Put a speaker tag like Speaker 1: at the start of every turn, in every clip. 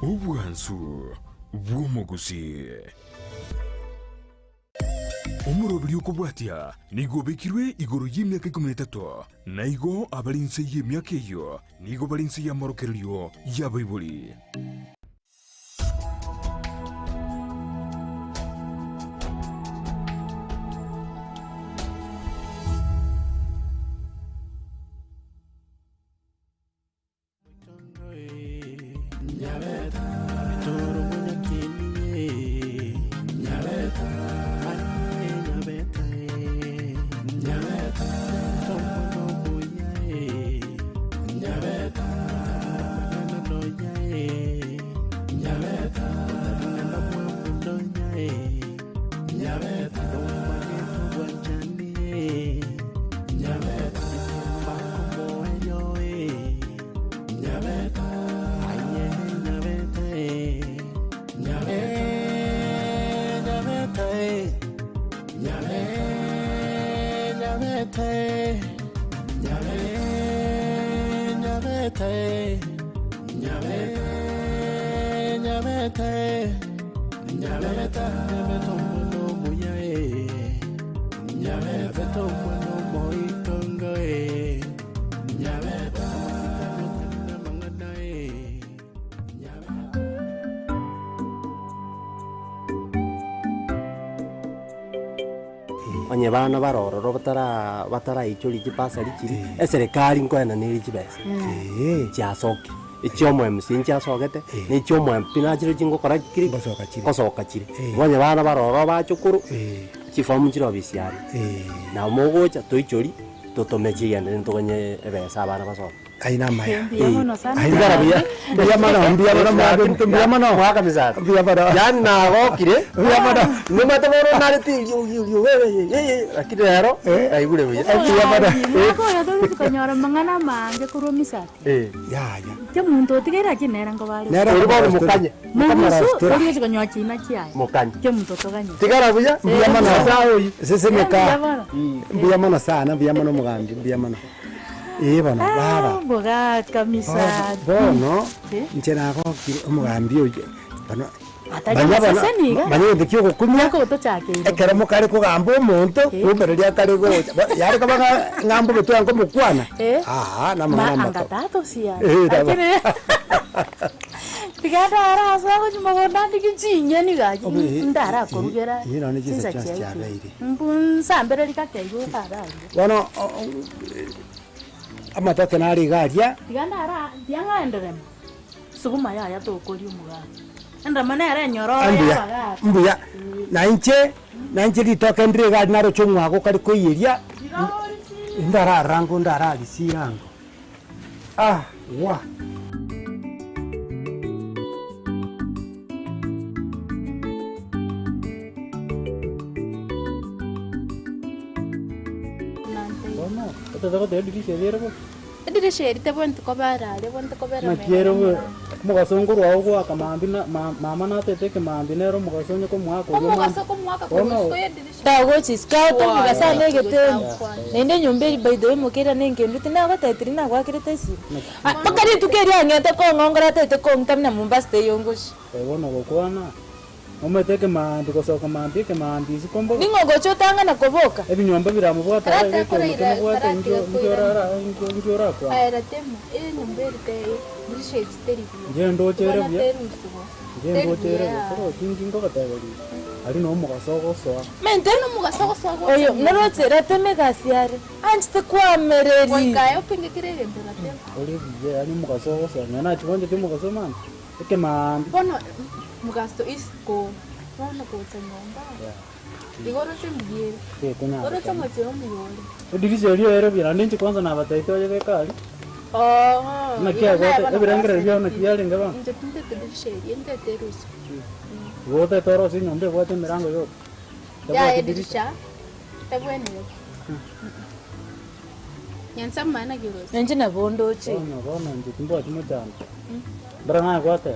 Speaker 1: Ubwansu bw'omugusii. Omurobiri okobwatia nigo bekirwe igoro y'emyaka 13 naigo abalinse y'emyaka eyo nigo balinse y'amorokerero y'abaibuli.
Speaker 2: Onye bana barororo batara ichori gipasari kiri eserikali nkwenda niri kibese cyasoke icyomwe msingi asogete ni cyomwe pinagire jingo kora kiri kosoka kiri onye bana barororo bacukuru kifomu kiro bisiari na mogocha toichori totomejiya ntonye ebesa abana basoka
Speaker 3: aina maya
Speaker 2: aigara biya mana waka mizata yani na gokire ni mataboro nariti akirero aigure biya
Speaker 4: biya mana ko ya do tukanyora mangana mange kuro misati
Speaker 3: ya
Speaker 4: te muntu tigera kinera ngo bari
Speaker 2: uri mukanye
Speaker 4: musu uri tukanyora kina kiya
Speaker 2: mukanye
Speaker 4: ke muntu toganye
Speaker 2: tigara biya
Speaker 3: biya mana
Speaker 2: sawo
Speaker 3: sese meka biya mana sana biya mana mugambi biya mana bana baba
Speaker 4: boga kamisa
Speaker 3: bono nchena ko umugambi oje bana
Speaker 4: banya
Speaker 3: ndikyo kukumya
Speaker 4: ko to chake
Speaker 3: ekera mukari ko gambo umuntu kubereria kari go yari kabanga ngambo betu anko mukwana na mama
Speaker 4: angatato sia tigada ara so ko chuma gonda ndikichinya ni gaji ndara korugera
Speaker 3: yino ni chisa cha bairi
Speaker 4: mbun sambere likakego kada
Speaker 3: bono amatoke nari garia
Speaker 4: tiganda ara dianga endrem suguma ya to kori umuga enda manera nyoro ya
Speaker 3: mbuya nanche litoke ndire gari naro chomwa ko kari koyiria ndara rango ndara lisirango wa
Speaker 5: Todo de dice diergo.
Speaker 4: Dice te ponte cobara, le ponte cobara.
Speaker 5: Ma quiero mugasongo rwago akamambi na mama na tete ke mambi nero mugasonyo ko mwako.
Speaker 4: Mugaso ko mwako ko dice. Tago chiska to mugasa negete. Nende nyomberi by the way mukera nenge ndute na batetri na kwa kiretesi. Pakari tukeria ngete ko ngongora tete ko ntamna mumbaste yongoshi.
Speaker 5: Bona gokwana. Ometeke mandi kosoka mandi ke mandi sikombo.
Speaker 4: Ningogo chotanga na koboka.
Speaker 5: Ebinyomba biramubwata ari ko mubwata njora kwa.
Speaker 4: Era temo nyomberi te dice steri.
Speaker 5: Ngendo chere bya. Ngendo chere ko kingingo katabali. Ari no mugasoko so.
Speaker 4: Menteno mugasoko so. Oyo norotsera teme gasiare. Anste kwa mereri. Koikayo pinge kirere ndora temo.
Speaker 5: Oli bya ari mugasoko so. Nana chibonje temo gasoma. Eke mandi.
Speaker 4: Bono mugasto isko wana kotsa nyomba igoro sembiere oro tsama tseo muyole
Speaker 5: udivise lyo ero bira ndinchi kwanza na bataito ye kali na kia gote ebirangere byo na kia linga ba
Speaker 4: nje tinte tedishe yende terus
Speaker 5: gote toro si nyombe gote mirango yo
Speaker 4: ya edisha tabwene nyansa mana giro nje na bondo chi
Speaker 5: no nje timbo chimotano brana gote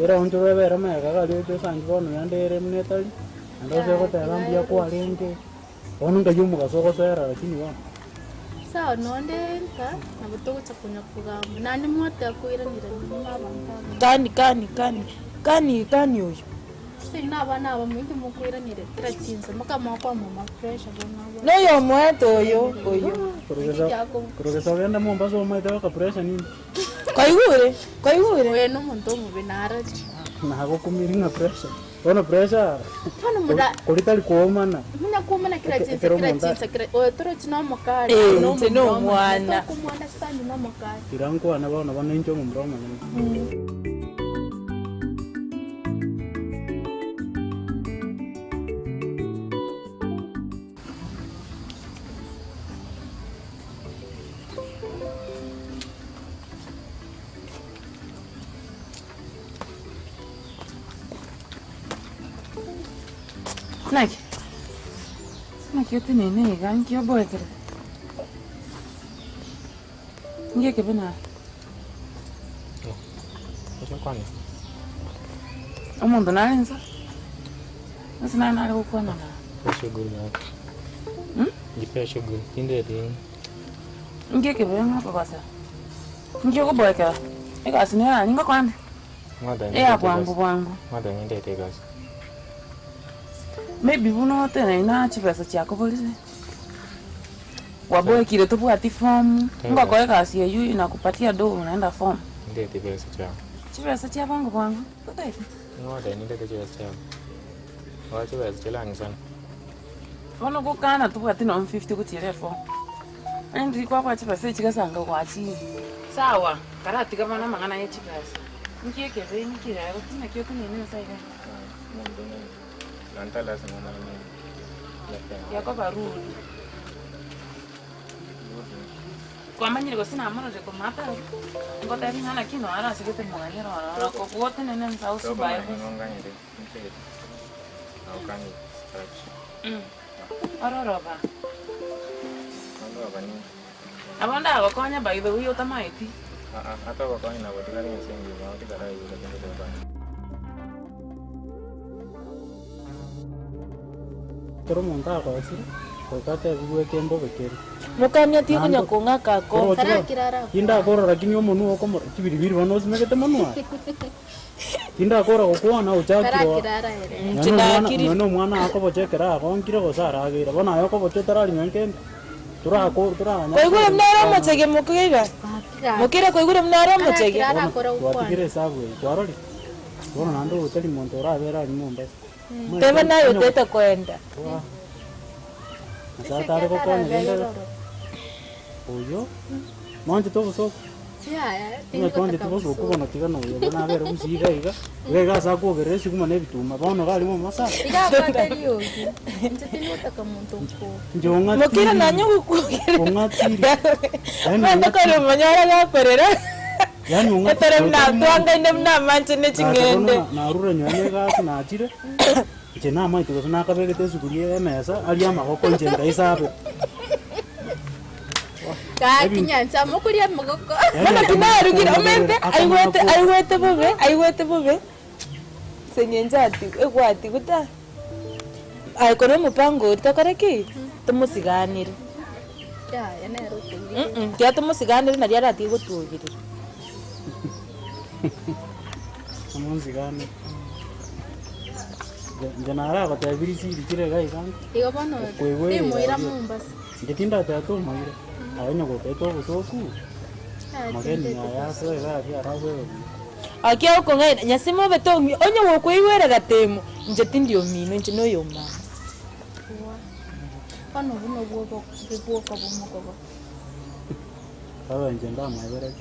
Speaker 5: era unto bebera me gaga lyo cyo sanji bono yandere mnetali ando se ko tarambia kwa lenge onu ngayumu gasoko sera lakini wa
Speaker 4: sawa nonde nka nabuto chakunya kugamba nani mwata kuira ngira nyuma banga kani oyo
Speaker 6: sina abana mwingi mukwiranire kiratsinze makama kwa mama pressure bona
Speaker 4: noyo mweto oyo
Speaker 5: kurugeza ogenda Mombasa omaite ka pressure nini
Speaker 4: kwaigure
Speaker 6: we no muntu mubinara
Speaker 5: nagukumiringa pressure bona pressure
Speaker 6: tono muda
Speaker 5: kuritari kuomana
Speaker 6: munya kuomana kiratsinze kira oyo toro tino mukari
Speaker 4: no mwana
Speaker 6: kumwana stand no mukari
Speaker 5: kiranko ana bona injo mumbroma
Speaker 4: Naki yote nene ganki yo boy kere. Nge ke bena.
Speaker 7: Eso kwani?
Speaker 4: Omuntu nalenza. Nasina nale ukona na.
Speaker 7: Shughuli yako. Jipe shughuli. Tinde ding.
Speaker 4: Nge ke bena kwa basa. Nge ko boy kere. Eka sinera ninga kwande.
Speaker 7: Ngada ni.
Speaker 4: Bwangu.
Speaker 7: Ngada ni ndete gas.
Speaker 4: Maybe buno tena ina chipesa chako polisi. Waboe kile tupu ati form. Ngo kwa kasi ya yu inakupatia do unaenda form.
Speaker 7: Ndete pesa chako.
Speaker 4: Chipesa cha bwangu. Kutaifu.
Speaker 7: Ngada ni ndete chipesa chako. Wacha pesa chilangi sana.
Speaker 4: Ono kukana tupu ati no 50 kutire form. Ndi kwa chipesa chikasanga kwa chini. Sawa. Karati kama na mangana ya chipesa. Ngiye kebe nikira utina kiyo kunene saida.
Speaker 7: Nantala sana mama.
Speaker 4: Yako barudi. Kwa manyire gosina amara de komata. Ngota ri hana kino ara sigete mwanyero ara ko kuote nene nsausi bae.
Speaker 7: Nganganyire. Nte. Au kani stretch.
Speaker 4: Aroroba.
Speaker 7: Aroroba ni.
Speaker 4: Abanda agokonya by the way utamaiti.
Speaker 7: Hata kwa kwani na botika ni sengi na botika rai kwa kende kwa.
Speaker 5: Toro monta kwa siri kwa kata buwe kembo bekeri
Speaker 4: Mukamya ti kunya konga kako.
Speaker 5: Kinda kora lakini omuntu okomo kibiribiri bano simekete manwa Kinda kora kokwana uchakiro no mwana akobochekera akonkire gosara agira bona ayokobochotara rinyankende turanya
Speaker 4: Koigure mnara machege mukira. Mukira koigure mnara machege.
Speaker 5: Watigire sabu kwarori bona nando utali monto rabera ni Mombasa
Speaker 4: Tema nayo teta kwenda.
Speaker 5: Sasa tare ko kone genda. Oyo. Manje to so. Ni twande to so ko bona tigana yo bona vera usiga iga. Wega sa ko gere siku mane bituma. Bona gali mo masa.
Speaker 6: Iga baterio. Ntete nota kamuntu ko.
Speaker 5: Njonga.
Speaker 4: Mukira nanyo kukira.
Speaker 5: Onga tiri.
Speaker 4: Manda ko lo manyara ya perera.
Speaker 5: Yani unga.
Speaker 4: Etore mna twanga inde mna manche ne chingende.
Speaker 5: Na rura nyane ga na chire. Jena mai to na ka begete sukuriye mesa ali amagoko nje ndaisabe.
Speaker 6: Ka kinyanza mukuria magoko.
Speaker 4: Mana kinarugira omente aiwete bobe. Senyenjati egwati guta. Ai kono mupango utakareki. Tumusiganire.
Speaker 6: Ya nero tuli.
Speaker 4: Kya tumusiganire na riara ati gutugirira.
Speaker 5: Tumusiganire. Janara ko tabiri si dikire gai kan.
Speaker 6: Iga bono. Ni moira Mombasa.
Speaker 5: Ngetinda tato maira. Ayo ko peto usoku. Mageni ya so ega ya rawe.
Speaker 4: Akia ko ngai nyasimo betongi onyo wo kwiwera gatemo nje tindio mino nje no yoma.
Speaker 6: Pano buno bwo ka bomoko ba.
Speaker 5: Kawa nje nda maibere.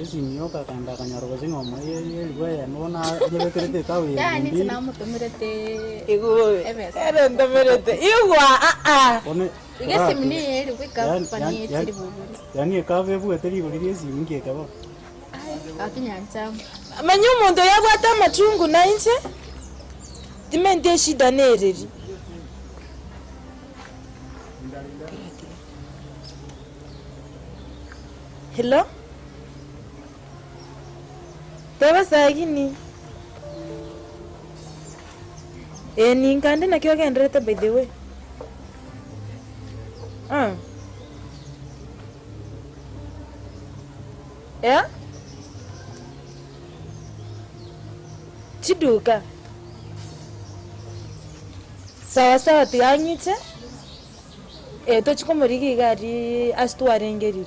Speaker 5: Esi nyoka kanda kanyaro ko singo mai ye nona ye kerete kawe.
Speaker 6: Ya ni tina mutumirete.
Speaker 4: Ego. Era ndomerete. Igwa Iga simni eri wika pani tiri buburi.
Speaker 5: Yani kawe bu eteri buri simingi kaba.
Speaker 6: Akinyanza.
Speaker 4: Manyu muntu yabwata machungu na inche. Dimente shida nereri. Hello? Taba sagini. Ni ngande na kyo gendrete by the way. Yeah? chiduka sawa tianyite tochikomoriki gari astwarengerire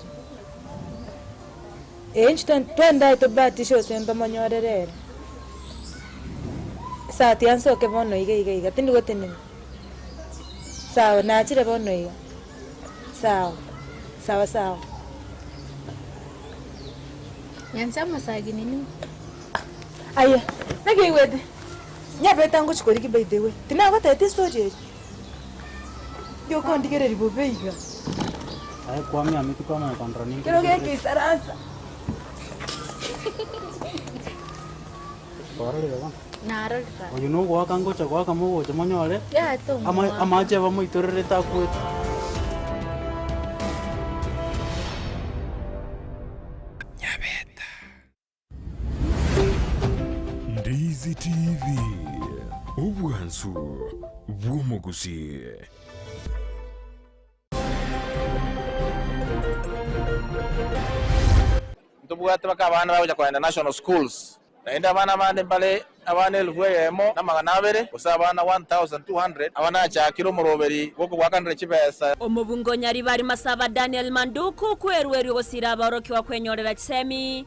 Speaker 4: twenda tobatisho sembe manyorerere sati ansoke bono iga tindi gotene sawa nachire bono iga sawa
Speaker 6: Yansa masagi nini?
Speaker 4: aya nagiwede Nyabeta ngochikoriki by the way tinagotete story yo kondigere ribobeiga
Speaker 5: Ay kwami amitu kama kontrani.
Speaker 4: kero geke saransa
Speaker 5: Korale ga.
Speaker 6: Naraka.
Speaker 5: Oyo no gwa kango cha gwa kamo cha manyore.
Speaker 6: Ya to.
Speaker 5: Ama cha vamo itorere ta ku.
Speaker 1: Nyabeta. Ndizi TV. Obwansu bw'omugusi.
Speaker 8: Tubwate baka abana baje kwa international schools. Naenda abana bande mbale abana elvuemo na magana abere gusa abana 1200 abana cha kilo moroberi goko gwakandire kibesa.
Speaker 9: Omubungo nyari bari masaba Daniel Manduku kwerweru gosira abaroki wa kwenyorera kisemi.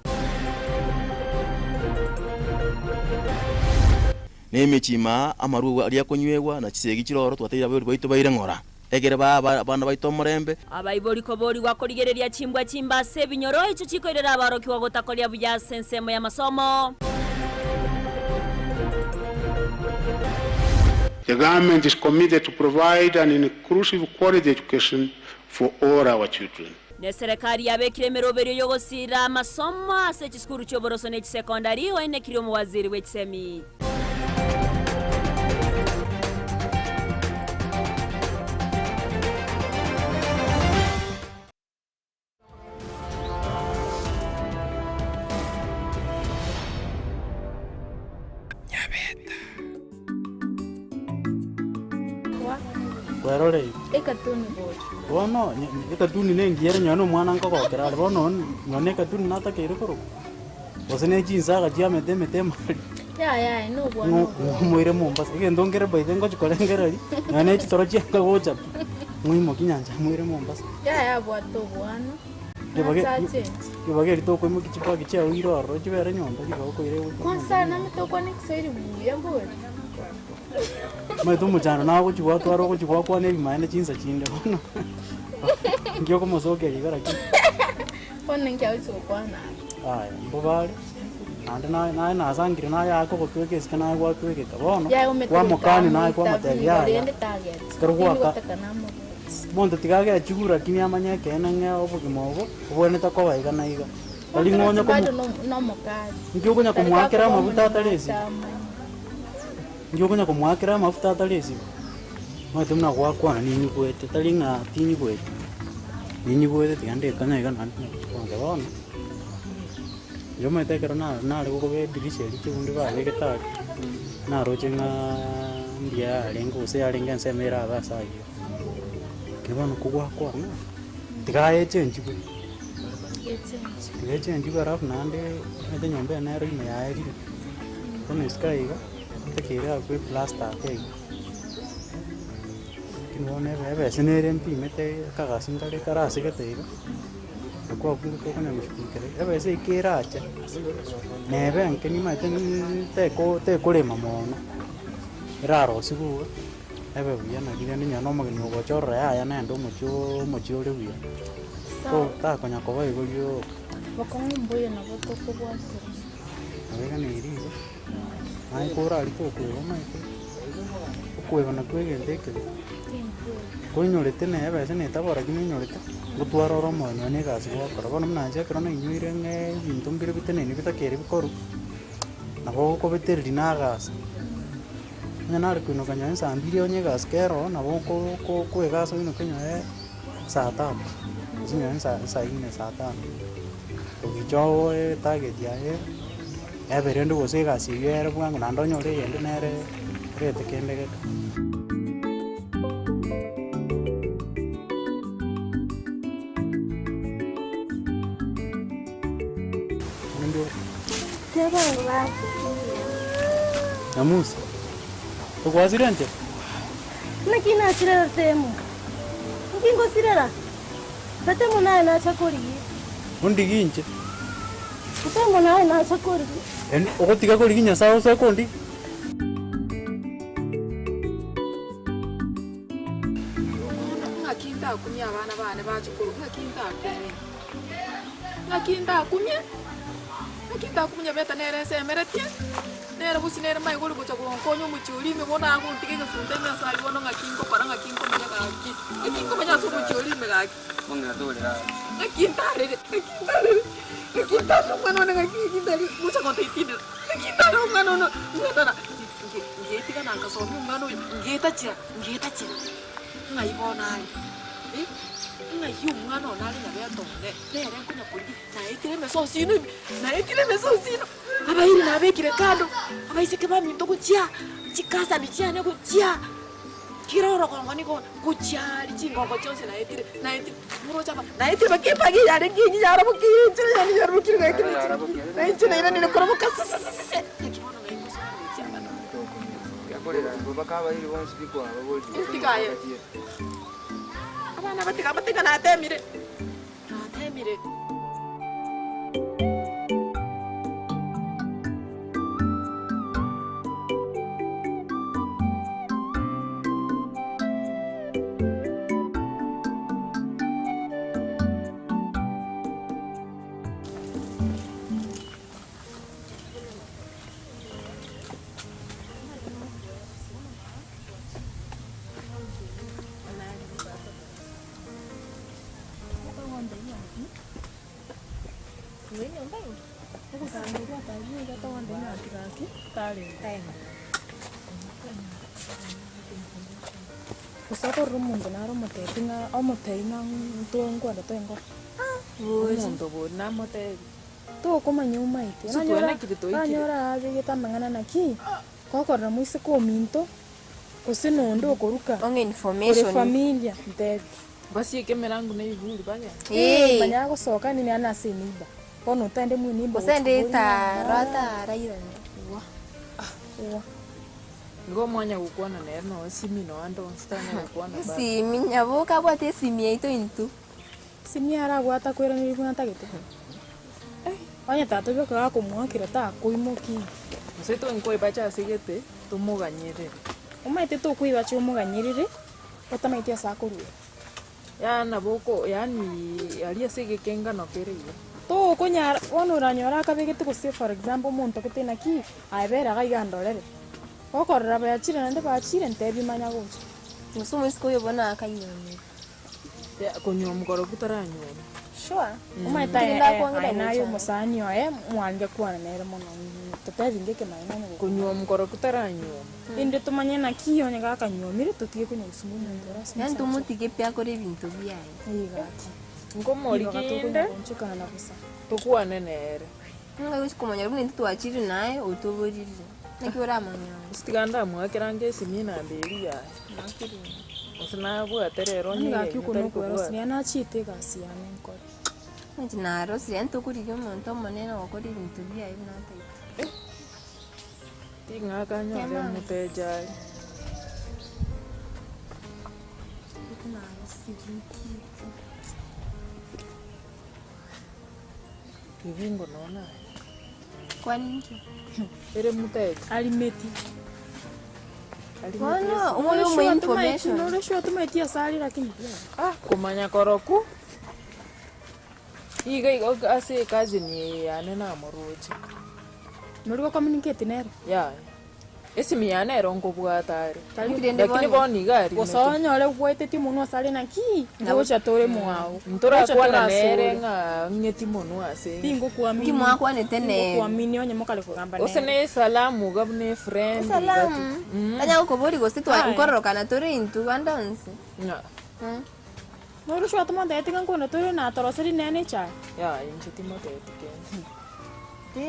Speaker 10: Nemechima amaru ali akonywewa na kisegi kiroro twateira bari baito baire ngora egere bana baito murembe
Speaker 9: abaibori kobori gwakorigereria chimba se binyoro ico chikoirera abaroki wa gotakoria buya sensemo ya masomo.
Speaker 11: The government is committed to provide an inclusive quality education for all our children.
Speaker 9: Ne serikali yabekire merobero yogosira masomo ase chiskuru choboroso ne secondary oine kiri mu waziri w'ekisemi.
Speaker 5: Werore.
Speaker 6: Ekatuni bojo.
Speaker 5: Bono ekatuni nengiere nyono mwana nkokokera bono nyone ekatuni natakere koro. Wasene jinsa ga jia mete mali.
Speaker 6: Ya no bwana.
Speaker 5: Muire Mombasa igendo ngere baide ngo chikorengera ri. Nyone chitoro chianga gocha. Muimo kinyanja muire Mombasa.
Speaker 6: Ya bwato bwana.
Speaker 5: Kibage rito ko mu kichipa kicha uiroro chibere nyonda kibako ire.
Speaker 6: Kwanza na mitoko ni kiswahili buya bwana.
Speaker 5: Mai tu mujana na ko chibwa twaro ko chibwa kwa ne bimaine chinsa chinde bono. Ngyo ko mosoke ligara ki.
Speaker 6: Bwana ngia uso kwana.
Speaker 5: Aya mbobale. Ande na sangire na ya ko tweke skana kwa tweke bono. Kwa mokani na kwa material. Karugwa ka. Mondo tigage chugura kini amanya kena nge obugimogo ubone ta kwa waiga na iga. Ali ngonya ko
Speaker 6: no mokani.
Speaker 5: Ngyo kunya ko mwakera mabuta atalesi. Ngyo kunya ko mwakera mafuta atalesi. Mwe tumna kwa nini kwete talinga tini kwete. Nini kwete tigande kanya iga nanti kwa bono. Yo me tekero na le ko be dirisha lichi undi ba le ketaki. Na roche nga ndia lengo se alenga semera basa yo. Kibano kugwa kwa na. Tigaye chenji ku. Chenji baraf nande ete nyombe na ro ime ya eri. Kono sky ga tekera ku plaster ke. Kinone bebe senere mpi mete kaga singale karase ke teiga. Kwa kungu ko na mshikere ebe se kiracha nebe anke ni mate te ko le mamono raro siku ebe buya na gine nya no magni go chorra ya na ndo mucho le buya ko ta konya ko bai go yo
Speaker 6: Bakongo mboya na boto ko bwase
Speaker 5: ebe ni ri ai ko ra ri ko mai ko bana ko gendeke ko nyorete ne ebe se ne ta bora gine nyorete gutwara ro mo nyone gasi go kora bono mnanje kro no inyuire nge bintu mbire bitene ni bitakere bikoru nabo ko beterri na gas nyana ri kuno kanya sa mbire onye gas kero nabo ko gas ino kenya sa ta zinya sa ine sa ta ko gijo target ya ebe rendo go se gas yere bwangu na ndonyo re yende nere rete kende Namusi. Tukwazire nte?
Speaker 12: Nakina sirera temu. Ngingo sirera. Tatemu naye na chakori.
Speaker 5: Undiginche.
Speaker 12: Tatemu naye na chakori.
Speaker 5: Ogotiga koriginya sawo sekondi.
Speaker 13: Ngakinda kumya abana bane bachukuru ngakinda kumya. Ngakinda kumya. Ngakinda kumya beta nere semeretie. Nere businere mai goli gocha konyo muchuli me bona ngo ntike gefunde me asali bona ngakingo para ngakingo menya gaki. Ngakingo menya so muchuli me gaki.
Speaker 7: Monga dole ra.
Speaker 13: Ngakinda re. Ngakinda so mano ngakinda re mucha konta itinde. Ngakinda ro mano no. Ngata. Ngetika nanga so mano ngeta chira. Ngai bona ai. Ngai yu mano nali na beto ne. Nere kunya podi. Na itire me so sino. Abairi na bekire kando. Abaise ke ba minto kuchia. Chikasa ni chia ne kuchia. Kiroro kongo ni ko kuchia li chingo ko chose na itire. Muro chapa. Na itire ba ke pagi ya de kinyi ya rabu kinyi chira ya ni ya rabu kinyi kinyi. Na itire ina ni ko rabu kasase. Kibono na iko so kuchia bana.
Speaker 7: Ya korera baba kabairi wonse biko ababoli.
Speaker 13: Intikaye. Abana batika na temire.
Speaker 4: Usako rumundu naro mutetinga omuteina ntongo ndatengo.
Speaker 13: Mundo bona mote.
Speaker 4: To koma nyuma ite. Nanyora abigita mangana naki. Kokora muise ko minto. Kusino ndo koruka.
Speaker 14: On information.
Speaker 4: Familia ndet.
Speaker 13: Basi kemerangu na ibuli banya.
Speaker 4: Manya gusoka ni ana siniba. Kono utende mwinimba.
Speaker 14: Usende rata rairani.
Speaker 4: Wa.
Speaker 13: Ngo mwanya gukwana nerno simi no ando stanya gukwana ba.
Speaker 14: Simi nyaboka bwate simi yaito into.
Speaker 4: Simi ara gwata kwera ni bwana tagete. Wanya tato byo ka kumwakira ta kuimoki.
Speaker 13: Seto nkoi bacha sigete tumuganyire.
Speaker 4: Umaite to kuiba cyo muganyirire. Batamaite asakuru.
Speaker 13: Yana boko yani alia sege kenga no kereyo.
Speaker 4: To konya wonura nyora kabegete ko se for example muntu kutena ki aibera ga yandorere. Okorra bayachire nande bachire ntebi manya gocha.
Speaker 14: Musumu isko yobona akanyonye.
Speaker 13: Ya konyomgoro kutaranyoma.
Speaker 4: Sure. Umaita ya nayo musani oe mwange kwana nere mono. Tutavinge ke maina ngo.
Speaker 13: Konyomgoro kutaranyoma.
Speaker 4: Inde tumanye na kiyo nya gakanyomire tutige kunya usumu ndora.
Speaker 14: Yandu mutige pya kore bintu byaye.
Speaker 4: Igati.
Speaker 13: Ngomori kinde.
Speaker 4: Nchukana na busa.
Speaker 13: Tukwane nere.
Speaker 14: Nga usikumanya rundi twachiri naye utoborire. Nakiora manya.
Speaker 13: Stiganda mwakirange simina mberi ya.
Speaker 14: Nakiri.
Speaker 13: Osina bwaterero ni
Speaker 4: ngakikuno kwero siana chite gasiane nko.
Speaker 14: Ntina rosi ento kuri yomuntu monena okori bintu bya ibinata.
Speaker 13: Tinga kanyo ya muteja.
Speaker 14: Kuna sibiki.
Speaker 13: Kivingo naona.
Speaker 14: Kwa nini?
Speaker 13: Ere muteja.
Speaker 4: Alimeti.
Speaker 14: Wana umoyo mu information.
Speaker 4: Nore shwa tumetia sali lakini.
Speaker 13: Kumanya koroku. Iga ase kazi ni anena moruji.
Speaker 4: Nuri communicate nere.
Speaker 13: Ya. Esimi yanero ngobwatari. Lakini boni gari.
Speaker 4: Gosonyo ole gwete munwa sali na ki. Ngocha tore muao.
Speaker 13: Ntora kwa nere nga ngeti munwa ase.
Speaker 4: Tingo kuamini.
Speaker 14: Kimwa kwa netene.
Speaker 4: Kuamini onye mokale kugamba nere.
Speaker 13: Osene salamu gabne friend.
Speaker 14: Salamu. Tanya ukobori gositwa nkororoka na tore intu andonse.
Speaker 13: Ya.
Speaker 4: Nuri shwa tuma ndetiga nkona tore na toroseri nene cha.
Speaker 13: Ya inchiti motetike.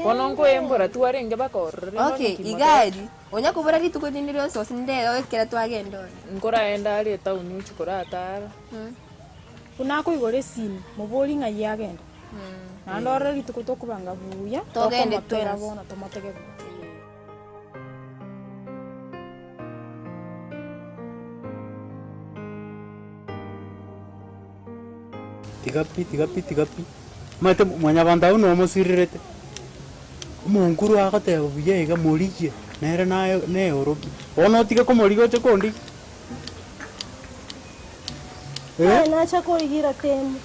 Speaker 13: Konongo embora tuarenge bakorre.
Speaker 14: Okay, igari. Onya kubura rituko diniro so sinde okera twagendo.
Speaker 13: Nkora enda ali tauni uchukora atara.
Speaker 4: Kuna ko igore simu muboli nga yagenda. Nandora rituko tokubanga buya.
Speaker 14: Togende
Speaker 4: twera bona tomatege.
Speaker 5: tigapi mate mwanyabanda uno musirirete munguru akate buye ga muriye nere nayo ne oroki ono tiga ko murigo chokondi
Speaker 12: na chakorigira temu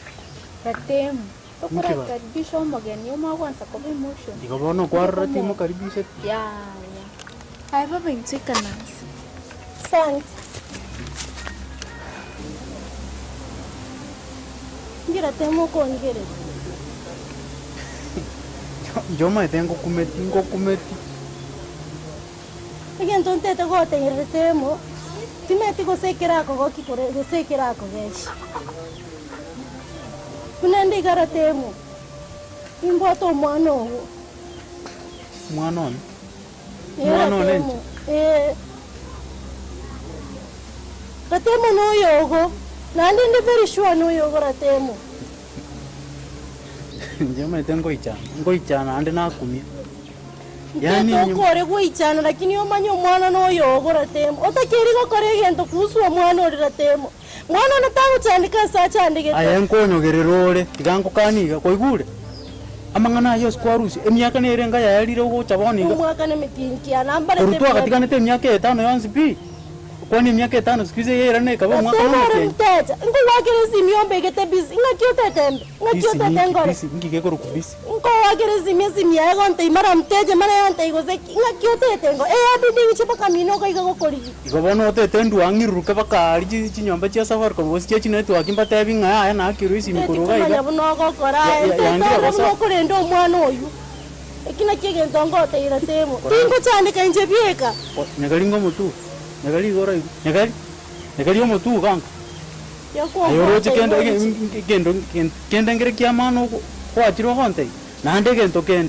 Speaker 6: Okora karibisha umugeni umagwanza kuba emotion.
Speaker 5: Ikabono kwarra timu karibisha.
Speaker 6: Ya. Haiva bintika nasi.
Speaker 12: Santi. Ngira temu kongere.
Speaker 5: Joma tengo kumeti.
Speaker 12: Again tonte te gote ngire temu. Timeti go sekera ko kikore go sekera ko geshi. Kunende garatemu. Imboto mwano.
Speaker 5: Mwano
Speaker 12: Ratemu. Ratemu no yogo. Nandi ndi very sure no yogo ratemu.
Speaker 5: Njema tengo ichana ande nakumia.
Speaker 12: Yani kore kuichana lakini omanyo mwana no yogo ratemu. Otakiri go kore gento kuswa mwana ori ratemu. Mwana natangu chandika sa chandike.
Speaker 5: Ayenkonyo gererore tigango kaniga koigure. Amangana yo skwarusi emyaka nerenga yalire ugo chaboni.
Speaker 12: Umwaka ne mitinkia namba
Speaker 5: rete. Kurutwa katika nete emyaka 5 yansi pi. Kwani emyaka 5 sikize yera ne kaba mwaka
Speaker 12: mmoja. Mteja ngo wakere simyombe gete busy ngakyote tembe. Ngakyote tengore.
Speaker 5: Busy ngike ko kubisi.
Speaker 12: Ngo wakere simya yago nte mara mteja mara yante igoze ngakyote tengo. Abidi biche kamino ko igo kori.
Speaker 5: Igobono te tendu angiruka bakari chinyomba chia safari ko bosi chechi network mbata binga ya na akiru isi mikoroga
Speaker 12: iga. Yabuno ko kora.
Speaker 5: Yangira
Speaker 12: basa. Ko rendo mwana oyu. Ekina kige ndongo te ira temo. Tingo cyane kanje bieka.
Speaker 5: Nyagalingo mutu. Nagali gora nagali yo mutu kanka ayoro kendo ngere kiamano kwa chiro honte nande gento kende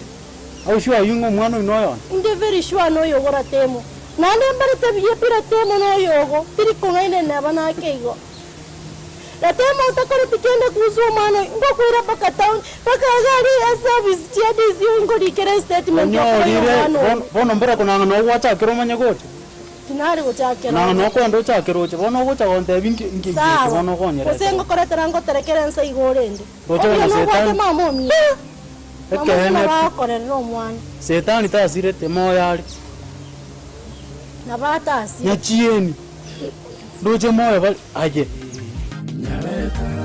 Speaker 5: au shwa yungo mwana noyo
Speaker 12: inde very sure no yo gora temo nande mbare te biye pira temo no yogo tiri kongaine na bana keigo la temo utakore tikende kuzo mwana ngo kuira paka town paka gari service tia dizi ngo dikere statement
Speaker 5: bono mbara kunanga no wacha kiro manya gote
Speaker 12: Tinari gochakero.
Speaker 5: Na no kwando chakero che bono gocha gonte bingi bono gonyera.
Speaker 12: Osengo koreta ngo terekera nsa igorende.
Speaker 5: Rocha no setan.
Speaker 12: Mama mi.
Speaker 5: Ekene
Speaker 12: ba korero mwana.
Speaker 5: Setan itasire te moyali.
Speaker 12: Na bata asi.
Speaker 5: Nyachieni. Roche moya bal aje. Nyabeta.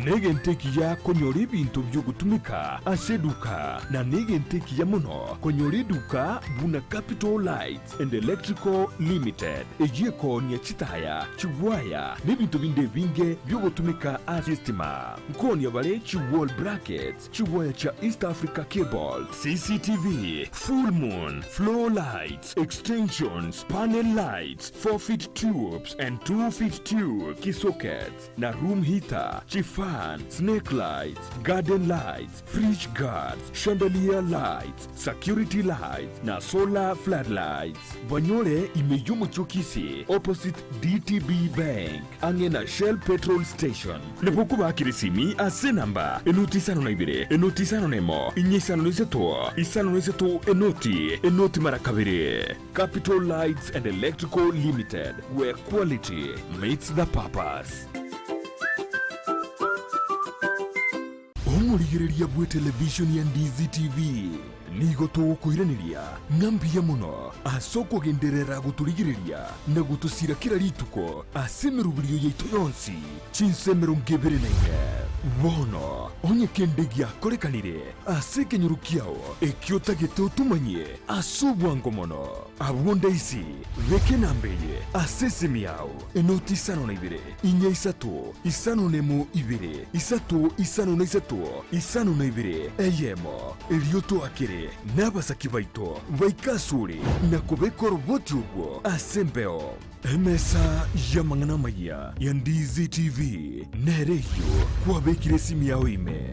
Speaker 1: Negenteki ya konyori bintu byo gutumika aseduka na negenteki ya muno konyori duka buna Capital Lights and Electrical Limited ejeko nya chitaya chiwaya n'ibintu binde binge byo gutumika asistima nkoni abale chiwall brackets chiwaya cha East Africa Cable CCTV full moon floor lights extensions panel lights 4-feet tubes and 2-feet tube kisockets na room heater chifa snake lights, garden lights, fridge guards, chandelier lights, security lights, na solar floodlights. Banyole imejumu chokisi opposite DTB Bank, angena Shell Petrol Station. Nepokuba kirisimi ase namba enoti sano na ibire, enoti sano nemo, inye sano niseto, enoti marakabire. Capital Lights and Electrical Limited, where quality meets the purpose. omurigiriria bwe television ya Ndizi TV nigo tugukwiraniria ng'ambia muno asoko genderera guturigiriria na gutusira kira rituko asemerubirio yaitu yonsi chinsemero ngeberenaine bono onye kende giakorekanire asekenyuru kiao ekiotagete utumanye asubwango mono abwonda isi reke nambeye asesemi yao enoti isano na ibere inya isatu isano nemu ibere isatu isano na isatu isano na ibere eyemo elioto akire n'abasaki baito baikasuri na kubekora uboti ubwo asembeo emesa yamangana maya ya Ndizi TV nereyo kwabekire simu yao ime.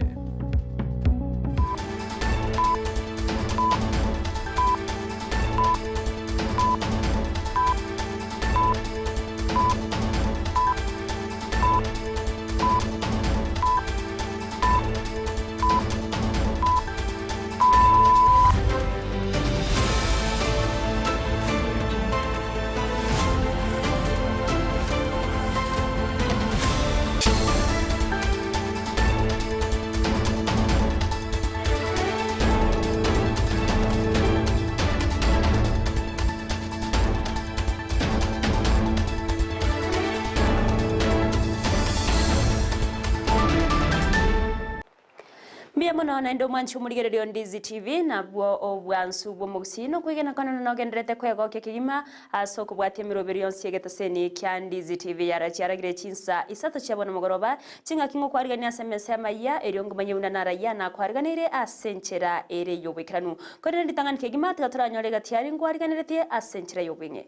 Speaker 9: Muno na ndo mwanchu murigererio Ndizi TV na bwo obwansu bwo mugusino kwigena kono no gendrete kwego kekigima asoko bwatie miroberio nsiyegetaseni kya Ndizi TV yaragire chinsa isato cyabona mugoroba cinga kingo kwarigania SMS maya eriongo manyuna naraya na kwariganire asenchera ere yobwekiranu kone nditangani kegima tugaturanyore gatiari ngwariganire asenchera yobwinge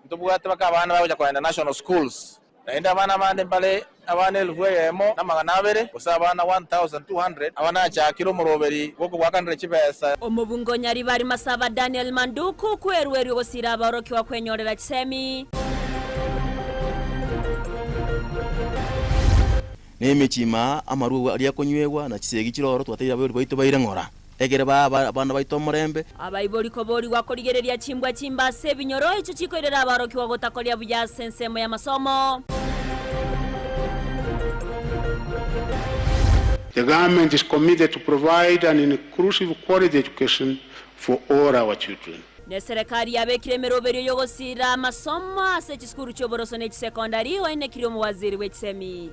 Speaker 8: Ntubwate baka abana baje kwenda national schools naenda abana mande mbale abana 1000 na magana abere gusa abana 1200 abana cyakiro muroberi goko gwakandire kibesa
Speaker 9: omubungo nyari bari masaba Daniel Manduku kwerweryo gusira abaroki wa kwenyorera kisemi
Speaker 10: n'emikima amaru ali yakonywewa na kisegi kiroro twateira bari baito bairengora egere abana baito murembe
Speaker 9: abayiboriko bori wakorigereria chimbwa chimba se binyoro ico chikorera abaroki wa gotakoria buya sensemo ya masomo.
Speaker 11: The government is committed to provide an inclusive quality education for all our children.
Speaker 9: Ne serikali yabekire meroberio yogosira masomo ase chiskuru cyoboroso ne secondary wa ine kiriyo mu waziri w'ekisemi.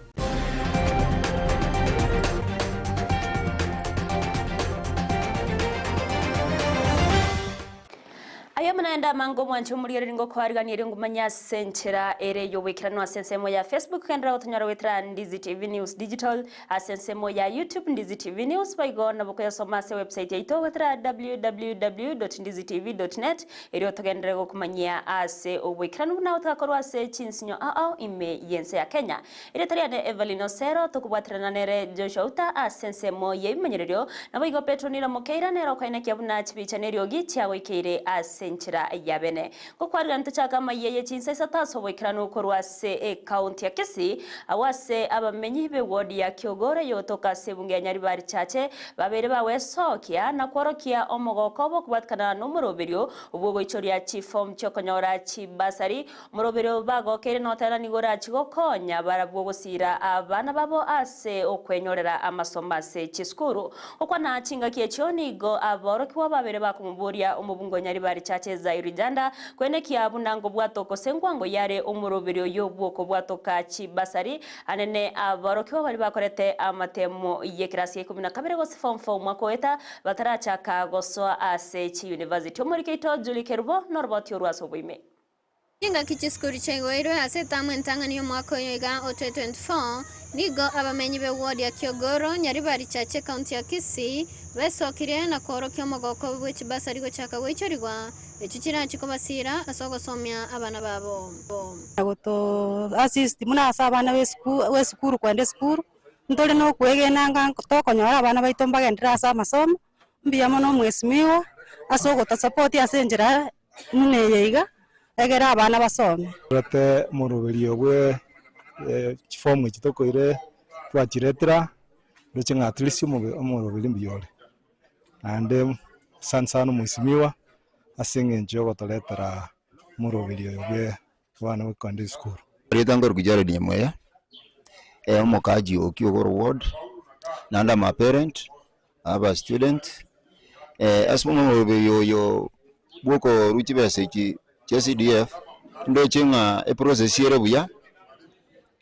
Speaker 9: Ayamanaenda mango mwancho muriyeri ngo kwariganire ngumanya senchera ere yobwekirano asensemo ya Facebook kendra otonyara wetra Ndizi TV News Digital asensemo ya YouTube Ndizi TV News baigona bukoya somase website ya ito wetra www.ndizitv.net ere otogendere go kumanya ase obwekirano na utakorwa ase chinsinyo ime yense ya Kenya ere tariane Evelyn Osero tukubwatrana nere Joshua Uta asensemo ye imenyererio na baigo Petronira Mokeira nero kaine kyabuna chibicha neriogi cyawekire ase senchira yabene ko kwarira ntachaka mayeye chinsa sataso wekirano korwa se county ya Kisii awase abamenyi be ward ya Kyogore yotoka sebunge ya Nyaribari chache babere bawe sokia na kworokia omogokobo kubatkana no muroberio ubwo ichoria chifom chokonyora chibasari muroberio bago kere notana nigora chigokonya barabwo gusira abana babo ase okwenyorera amasoma se chiskuru okwana chinga kiechoni go aboroki wa babere bakumburia umubungo Nyaribari chache za irijanda kwene kiabu nango bwatoko sengwango yare umuroberio yobwoko bwatoka chibasari anene abarokiwa bali bakorete amatemo yekirasi 12 go sifomfo mwakoeta batarachaka goswa ase chi university omurikeito Julie Kerubo norboti orwaso bwime
Speaker 15: Inga kichiskuri chengweiro ase tamwentanga niyo mwako yoiga o 2024 nigo abamenyi be ward ya Kyogoro Nyaribari chache county ya Kisii besokire na korokyo mogoko bw'ekibasari go chaka gwichorigwa echichira chikobasira asogosomya abana babo
Speaker 16: goto assist muna asa abana we school kwende school ndole no kwegenanga tokonyora abana baito mbagendera asa masomo mbiyamo no mwesimiwa asogota support asenjera nune yeiga egera abana basome
Speaker 17: rate muruberio bwe form chitokoire twachiretera ruchinga atlisi murubeli mbiyore ande sansano mwesimiwa asenge njogo toletera muroberio bwe bwana we kwende school
Speaker 18: Ritangor Jared Nyamira omukaji okiogoro ward nanda my parent aba student asmo yo boko ruchibese ki CDF ndo chinga e process yere buya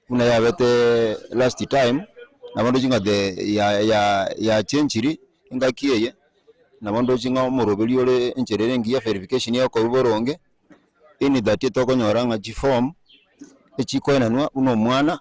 Speaker 18: una yabete last time nabondo chinga de ya chenchiri inga kieye nabondo chinga morobeli ole encherere ngiya verification yako uboronge ini dati tokonyora nga form echikoenanwa uno mwana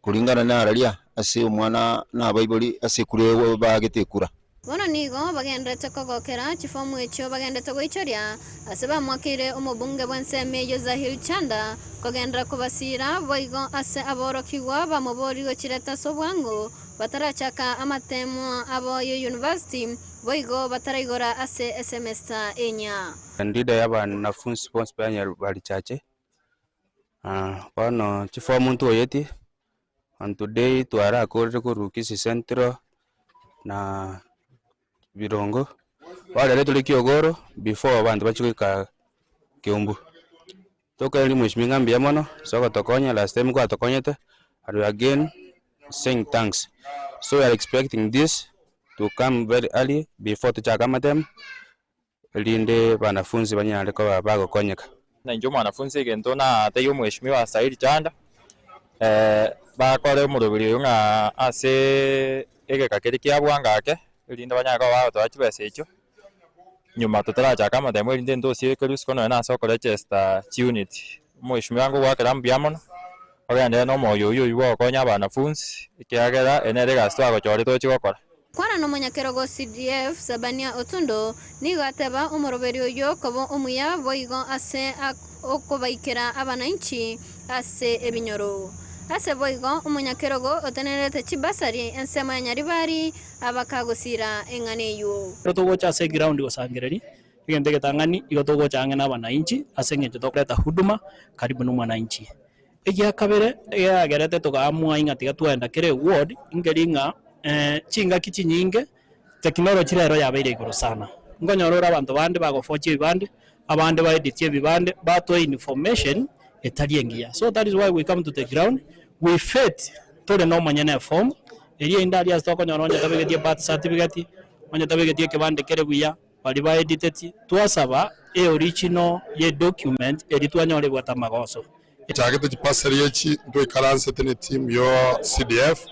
Speaker 18: kulingana na aralia ase umwana na baibuli ase kurewe bagetekura
Speaker 15: bono nigo bagendete kogokera chifomu echo bagendete goichoria ase bamwakire omobunge bwenseme Yozahil Chanda kogendera kubasira boigo ase aborokigwa bamobori gochireta sobwango batarachaka amatemo abo yo university boigo bataraigora ase semester enya
Speaker 19: ndida y'abanafunzi bonse bali chache bono chifomu ntoyeti and today twara akorere ko Kisii Central na Birongo wale leto likiogoro before abantu bachika Kiumbu toka eli mheshimiwa ngambia mono soko tokonya last time kwa tokonyete and we again saying thanks, so we are expecting this to come very early before tuchaka matem linde banafunzi banyale ko bagokonyeka
Speaker 8: na njo mwanafunzi gento na ateyo mheshimiwa Said Chanda bakore murubiri nga ase ege kakeri kyabwangake linde banyaka wao twachibese icho nyuma tutaracha kama demo linde ndo sie kerusko no na soko register unit mheshimiwa wangu wake rambiamono ogende no moyo yuwa konya banafunzi ikiagera enere gasto agochore to chigokora
Speaker 15: kwana no munyakerogo CDF Sabania Otundo nigo ateba umuroberi uyo kobo umuya boigo ase okobaikera abananchi ase ebinyoro ase boigo umunyakerogo otenerete chibasari ensema ya Nyaribari abakagusira enganeyo
Speaker 5: togocha ase ground gosangireri igende getangani igotogocha angena abananchi ase ngecho tokreta huduma karibu no mwananchi egia kabere yagerete togamwa ingatiga twenda kere ward ingeringa chinga kichinyinge technology rero yabaire iguru sana ngonyorora abantu bande bagofoche bibande abande ba edit bibande bato information etaliengia, so that is why we come to the ground we fit to the normal nyane form eri indali as toko nyoronja tabegetie birth certificate onye tabegetie kibande kere buya bali ba edit twasaba original ye document eri twanyore bwata magoso
Speaker 20: cyagete gipasari yeki ndo ikaranse tene team yo CDF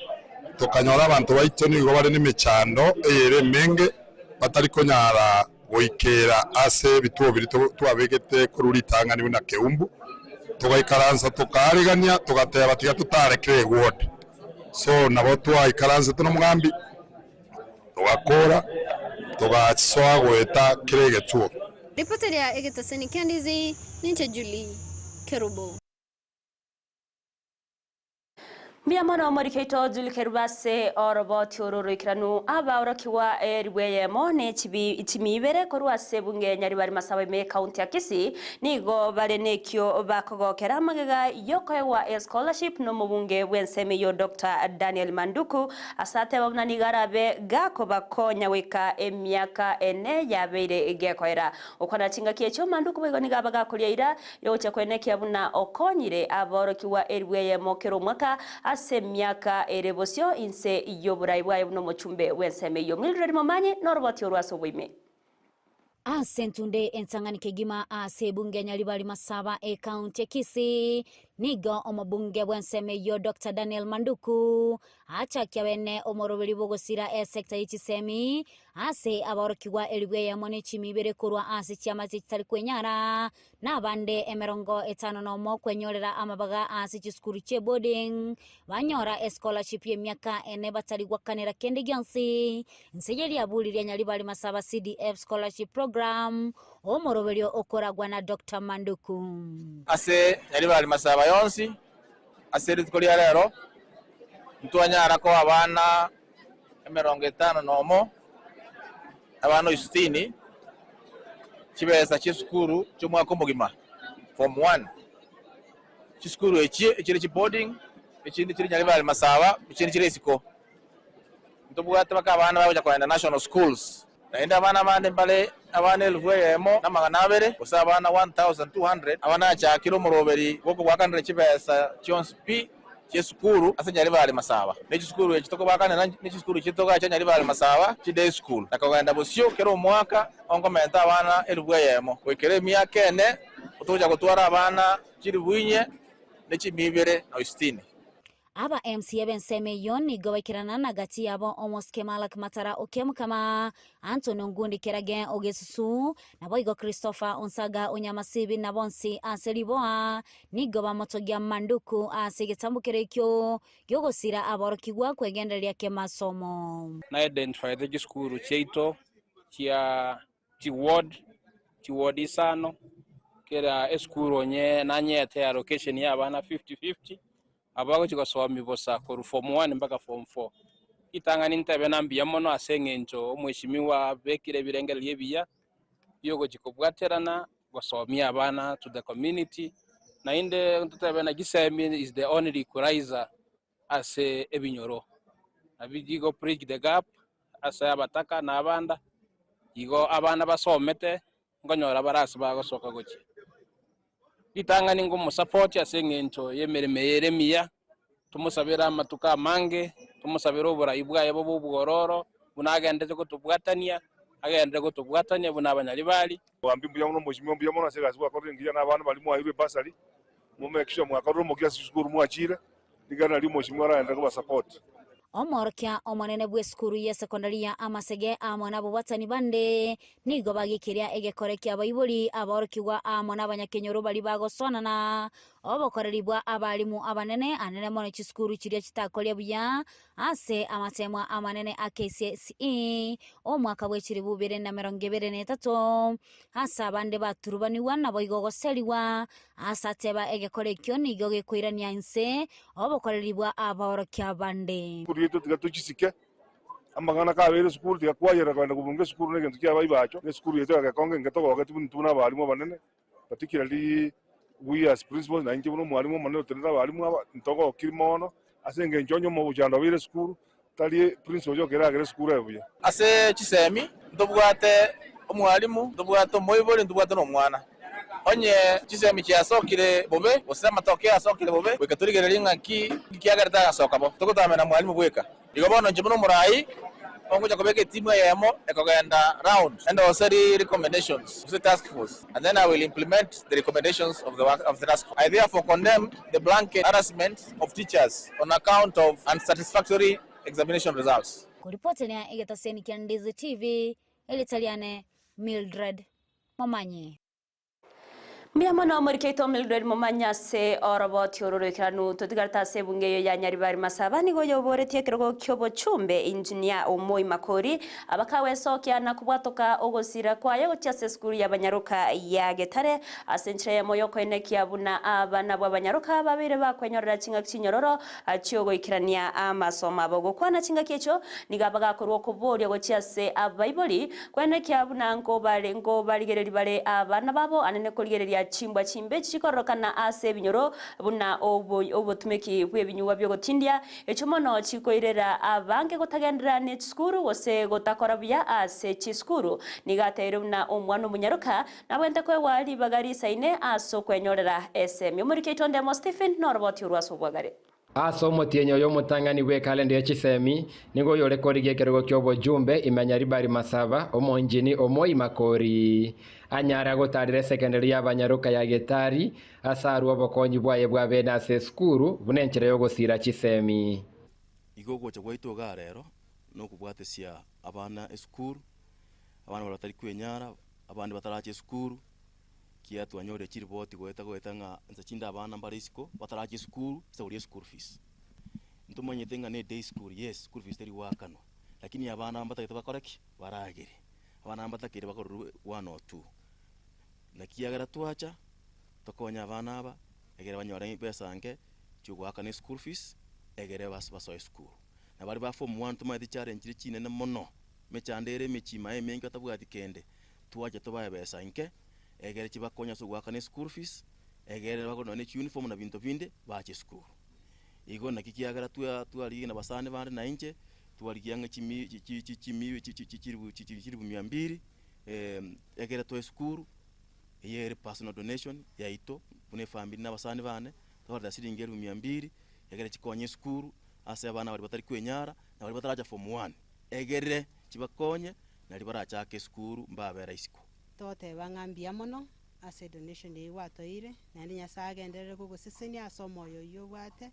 Speaker 20: tukanyora abantu baitoni go bari n'imicando eyere menge batari konyara goikera ase bituo biri twabegete kururi tangani buna Kiumbu tugaikaransa tukarigania tugateba batiga tutarekere ward, so nabo twaikaransa tuno mugambi tugakora tugasoa gweta kirege tuo
Speaker 15: ripoti ya egitaseni Ndizi ninche Julie Kerubo
Speaker 9: Miamono morikeito Zulikerbase oroboti ororikiranu abaorokiwa eriweye mone chimibere korwase bunge Nyaribari Masaba me county ya Kisii nigo bale nekyo bakogokera magega yokoewa scholarship no mubunge wenseme yo Dr. Daniel Manduku asate babnani garabe gako bakonya weka emyaka ene yabeire gekoera okwana chinga kiecho Manduku bego niga gakolia ira yoche kweneke abuna okonyire abaorokiwa eriweye mokero mwaka ase miaka erebosio inse yoburai bwayo no mochumbe wenseme yo Mildred Momanyi noroboti orwaso bwime
Speaker 21: Asentunde ensangani kegima ase bunge Nyaribari Masaba county Kisii nigo omobunge bwenseme yo Dr. Daniel Manduku acha kyabene omorobeli bogosira sector yichisemi ase abarokiwa elibwe ya mone chimibere kurwa ase chiama chitali kwenyara na bande emerongo etano no mo kwenyorera amabaga ase chiskuru che boarding banyora scholarship ye myaka ene batali gwakanira kende gyansi nsejeri yabulira Nyaribari Masaba CDF scholarship program omorobelio okoragwa na Dr. Manduku
Speaker 8: ase Nyaribari Masaba yonsi ase ritkolia rero ntwanyara ko abana emerongo etano no mo abana 60 kibesa cy'isukuru cyo mwaka mugima form 1 cy'isukuru ekiri ki boarding ekindi kiri Nyaribari Masaba ekindi kiri isiko ntubwata baka abana baje kwenda national schools naenda abana bande mbale abana 1,000 na magana abere gusa abana 1,200 abana achakiro muroberi goko gwakandire chibesa chonspi chesukuru ase nyari bali masaba n'ekisukuru ekitoko bakana n'ekisukuru kitoko acha nyari bali masaba chide school nakagenda busyo kero mwaka ongomenta abana 1,000 kwekere myaka ene utoja gutwara abana chiri bwinye n'echimibere na 60
Speaker 21: aba MCA bensemeyo nigo bakirana na gati yabo omoske malak matara okemukama Antonio Ngundi kerage ogesusu nabo igo Christopher Onsaga onyamasibi na bonsi aseliboa nigo bamotogia manduku asigetambukire kyo yogosira aborokigwa kwegenderia ke masomo
Speaker 2: na identify the school cheito chia ward isano kera school onye nanyete allocation ya bana 50-50 abago chigosomi bosa ko form 1 mpaka form 4 itanga nintebe nambiya mono asengenjo omweshimiwa bekire birengere yebiya yogo chikobwaterana gosomi abana to the community na inde tutebe na Gisemi is the only equalizer as ebinyoro abigigo bridge the gap asa abataka na abanda igo abana basomete ngonyora barasi bagosoka gochi itanga ningo mu support asengenjo yemereme yeremiya tumusabira amatuka mange tumusabira uburayi bwaye bo bugororo bunagendeze ko tubwatania agende ko tubwatania bunabanyali bali
Speaker 22: wambi mbuya muno mushimwe mbuya muno asega zwa ko ngira n'abantu bali mu ayirwe basali mu make sure mwakaro mu kiasi shukuru mu achire digana limo mushimwe araenda ko support
Speaker 21: omorkia omonene bwe skuru ya sekondari ya amasege amona bobwatani bande nigo bagikiria egekorekia abaibuli aborokigwa amona abanyakenyoro bali bagosonana obokoreribwa abalimu abanene anene mono chiskuru chiria chitakolia buya ase amatemwa amanene a KCSE omwaka bwechiri 2023 asa bande baturubaniwa nabo igogoseliwa asa teba egekorekio nigo gekwirania inse obokoreribwa aborokia bande
Speaker 22: yetu tigatuchisike amagana kabere school tigakwayera kwenda kubunge school ne gentu kyabayi bacho ne school yetu agakonge ngetogo wakati tuna balimu banene particularly we as principals na inje mwalimu manene tena balimu aba ntogo kirimono asenge njonyo mu bujando bire school tali principal yo geragere school ebuya
Speaker 8: ase Kisemi ndobwate omwalimu ndobwate moyibole ndobwate no mwana onye Kisemi cyasokire bobe osema tokea asokire bobe wekaturigere ringaki kiagarita asokabo tukutamena mwalimu bweka igobono nje muno murayi ongoja kobeke timu yemo ekogenda round and also recommendations of the task force and then I will implement the recommendations of the task force. I therefore condemn the blanket harassment of teachers on account of unsatisfactory examination results.
Speaker 21: Kuripotelea Egetaseni kia Ndizi TV elitaliane Mildred Momanyi.
Speaker 9: Mbiamono murikeito Mildred Momanya se oroboti ororokiranu totigarta se bungeyo ya Nyaribari Masaba nigo yoboretie kirego kyobo chumbe engineer Omoi Makori abakawe sokya na kubwatoka ogosira kwayo gotyase skuru y'abanyaruka ya Getare asenchire moyo kwenekia buna abana bw'abanyaruka babire bakwenyorera kinga kinyororo acyogo ikirania amasomo abogo kwana kinga kyecho nigabaga korwo kuborya gotyase abaiboli kwenekia buna ngo baligereri bale abana babo anene koligereria chimbwa chimbe chikorokana ase binyoro buna obotumeki bwebinyuwa byo gotindia echomono chikoirera abange gotagendera ne skuru wose gotakora bya ase chiskuru nigatero na omwana omunyaruka nabwente kwe wali bagari saine aso kwenyorera SM muri kitonde mo Stephen Norbot urwaso bwagare
Speaker 23: asomo tienyo yo mutangani bwe kalenda ya Kisemi nigo yore korigie kerego kyobo jumbe imenya Ribari Masaba omonjini Omoi Makori anyara gotarire secondary y'abanyaruka ya Getari asaru obokonyi bwaye bwa bena se skuru bunenchere yo gosira Kisemi
Speaker 10: igogo cha gwaito garero no kubwatesia abana skuru abana baratari kwenyara abandi batarache skuru kiatu anyore chiriboti goeta nga nzachinda abana mbarisiko batarache skuru saurie school fees ntumonye tenga ne day school yes school fees teri wakano lakini abana ambatakete bakoreki baragere abana ambatakere bakoruru 1 or 2 nakiagara twacha tokonya abana aba egere banyora pesa anke chugwaka ne school fees egere baso school na bari ba form 1 tuma challenge chine ne mono mechandere mechima emenga tabwati kende twacha tobaye pesa anke egere chibakonya sugwaka ne school fees egere bakono ne uniform na bintu binde bache school igo nakikiagara twali na basane bande na inche twarigianga chimi 200 egera to skuru yere personal donation yaito bune family n'abasani bane twarda siringi 200 egera chikonye skuru ase abana bari batari kwenyara na bari bataraja form 1 egere chibakonye nari barachake skuru mbabera isiko
Speaker 3: tote bangambia mono ase donation watoire nandi nyasaye agenderere gugusisenia asomo yoyo bwate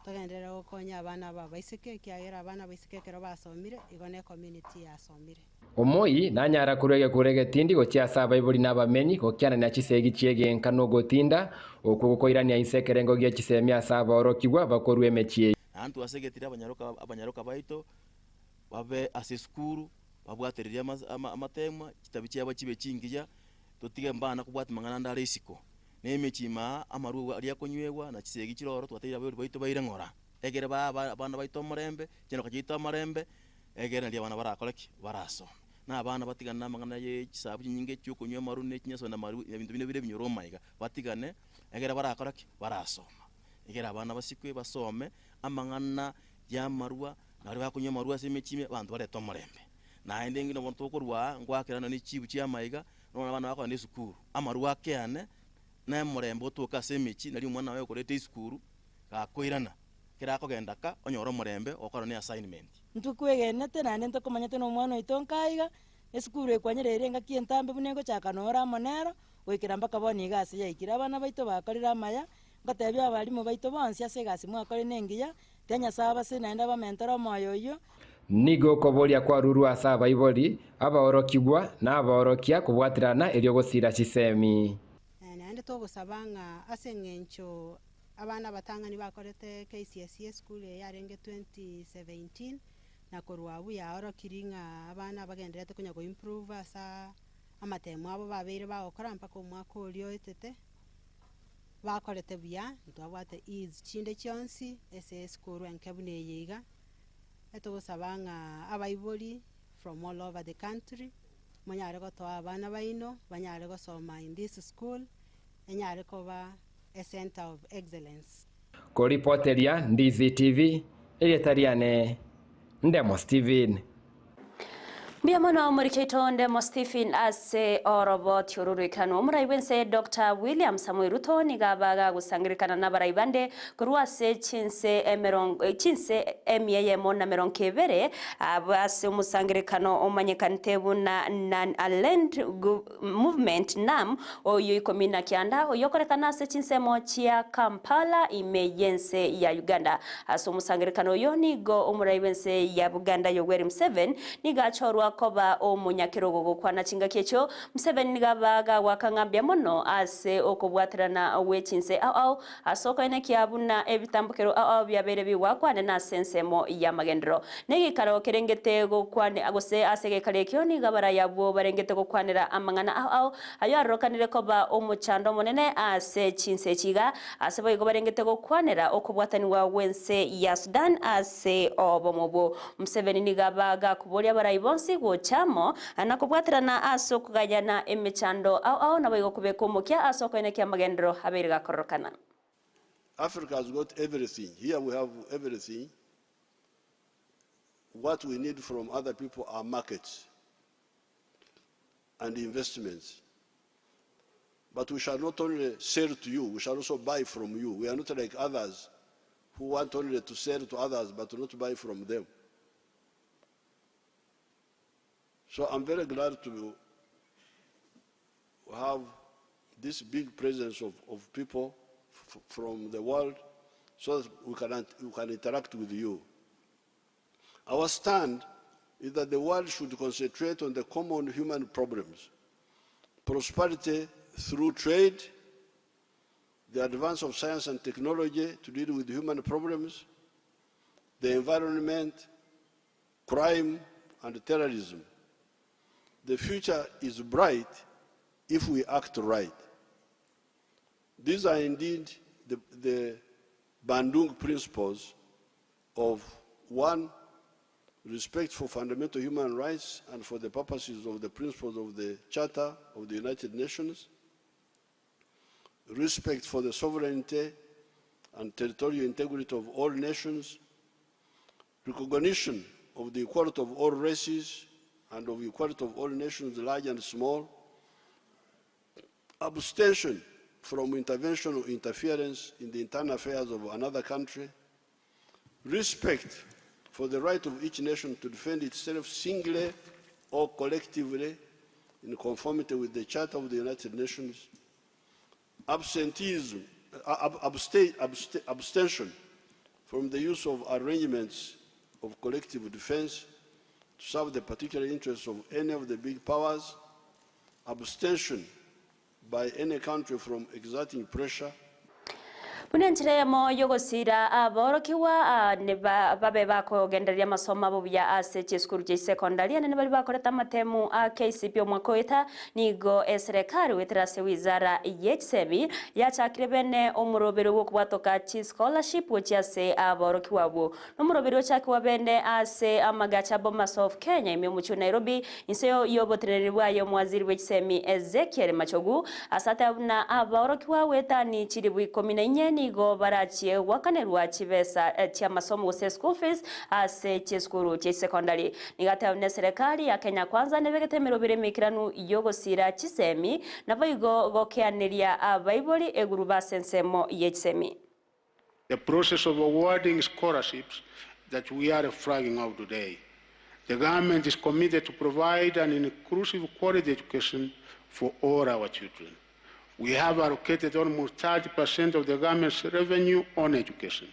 Speaker 3: togenderere gukonya abana babaisike kiagera abana baisike kero basomire igone community yasomire
Speaker 23: omoi nanyara kurege tindi gochiasa abaibori n'abamenyi gokianania chisegi chiegenka no gotinda okugukoirania insekerengo gia chisemia saba orokigwa bakoru emechie
Speaker 10: antu asegetira abanyaroka baito babe ase skuru babwateriria amatemwa kitabi cyaba kibe kingiya totige mbana kubwata mangana ndare isiko nemechima amaru ari akonywewa na kisegi kiroro twateira baito baire ngora egere abana baito murembe kino kagito murembe egere ndi abana barakoreki baraso na abana batigana mangana ye kisabu nyinge cyokonywa maru ne kinyaso na maru ibintu bine bire binyoroma iga batigane egere barakoreki barasoma egere abana basikwe basome amangana ya marua nari bakunywa marua semechime bantu bareto murembe na ende ngino bonto korwa ngwakirana ni chibu cia maiga nona bana bako ni sukuru amarua keane na murembe otoka semechi nari mwana wawe korete sukuru gakoirana kira kogendaka onyoro murembe okora ni assignment
Speaker 7: ntukwegenete nande ntokomanyete no mwana itonkaiga esukuru ekwanyerere nga kientambe bunengo chakanora monero wikira mpaka boni gasi yaikira abana baito bakorira amaya ngatebya abalimu baito bonsi ase gasi mwakore nengiya tenya saba se nanda bamentoro moyoyo
Speaker 23: nigo koboria kwa ruru asa baibori abaorokigwa na abaorokia kubwatirana elio gosira chisemi
Speaker 3: nande togusabanga ase ngencho abana batangani bakorete KCSE school yarenge 2017 na korwabu ya orokiringa abana bagenderete kunya go improve asa amatemo abo babere bagokora mpaka umwaka olio etete bakorete buya ntwabwate is chinde chonsi ese school enkebune yiga etogusabanga abaibori from all over the country manyare gotoa abana baino banyare gosoma in this school enyare koba a center of excellence.
Speaker 23: Koripoteria Ndizi TV Elietariane Ndemo Steven
Speaker 9: Biamono murikeito Ndemo Stephen ase orobot yorurikano muraibense Dr. William Samuel Ruto nigabaga gusangirikana n'abaraibande kurwase chinse emyeyemo na meronkebere abase umusangirikano omanyekante buna land movement nam oyo ikomina kianda oyokorekana ase chinsemo chia Kampala imeyense ya Uganda ase umusangirikano yo nigo omuraibense ya Uganda Yoweri Museveni nigachorwa koba omunyakirogo gukwana chinga kecho Museveni nigabaga wakangambya mono ase okubwatirana wechinse au asoko ene kiabuna ebitambukero au byabere biwakwane na sensemo ya magendro negikaro kerengete gukwane agose asege kale kyo nigabara yabo barengete gukwanira amangana au ayo arokanire koba omuchando monene ase chinse chiga ase boyigo barengete gukwanira okubwataniwa wense ya Sudan ase obomobo Museveni nigabaga kubolia barayibonsi gochamo anakubwatirana aso kugayana emechando au na boyigo kubekomokia aso kwene kya magendro habiri gakorokana.
Speaker 13: Africa has got everything. Here we have everything. What we need from other people are markets and investments. But we shall not only sell to you, we shall also buy from you. We are not like others who want only to sell to others but not buy from them. So I'm very glad to have this big presence of people from the world so that we can interact with you. Our stand is that the world should concentrate on the common human problems: prosperity through trade, the advance of science and technology to deal with human problems, the environment, crime, and terrorism. The future is bright if we act right. These are indeed the Bandung principles of one, respect for fundamental human rights and for the purposes of the principles of the Charter of the United Nations, respect for the sovereignty and territorial integrity of all nations, recognition of the equality of all races and of equality of all nations, large and small, abstention from intervention or interference in the internal affairs of another country, respect for the right of each nation to defend itself singly or collectively in conformity with the Charter of the United Nations, abstention from the use of arrangements of collective defense to serve the particular interests of any of the big powers, abstention by any country from exerting pressure.
Speaker 9: Bunenchire mo yogosira aborokiwa ne babe bakogenderia masomo buya ase cheskuru je secondary ne bali bakoreta matemu a KCP omwakoita nigo eserikali wetrase wizara yechsemi yachakire bene omurobero wo kubatoka chi scholarship wochase aborokiwa bo nomurobero chakwa bene ase amagacha Bomas of Kenya imemuchu Nairobi inseyo yobotreri bwayo mwaziri wechsemi Ezekiel Machogu asata na aborokiwa wetani chiribu 14 nigo barachie wakanerwa chivesa tia masomo se school fees ase cheskuru che secondary nigata ne serikali ya Kenya kwanza nebegete mirobire mikiranu yogosira chisemi nabaigo gokeaneria abaiboli eguruba sensemo yechsemi.
Speaker 11: The process of awarding scholarships that we are flagging out today. The government is committed to provide an inclusive quality education for all our children. We have allocated almost 30% of the government's revenue on education.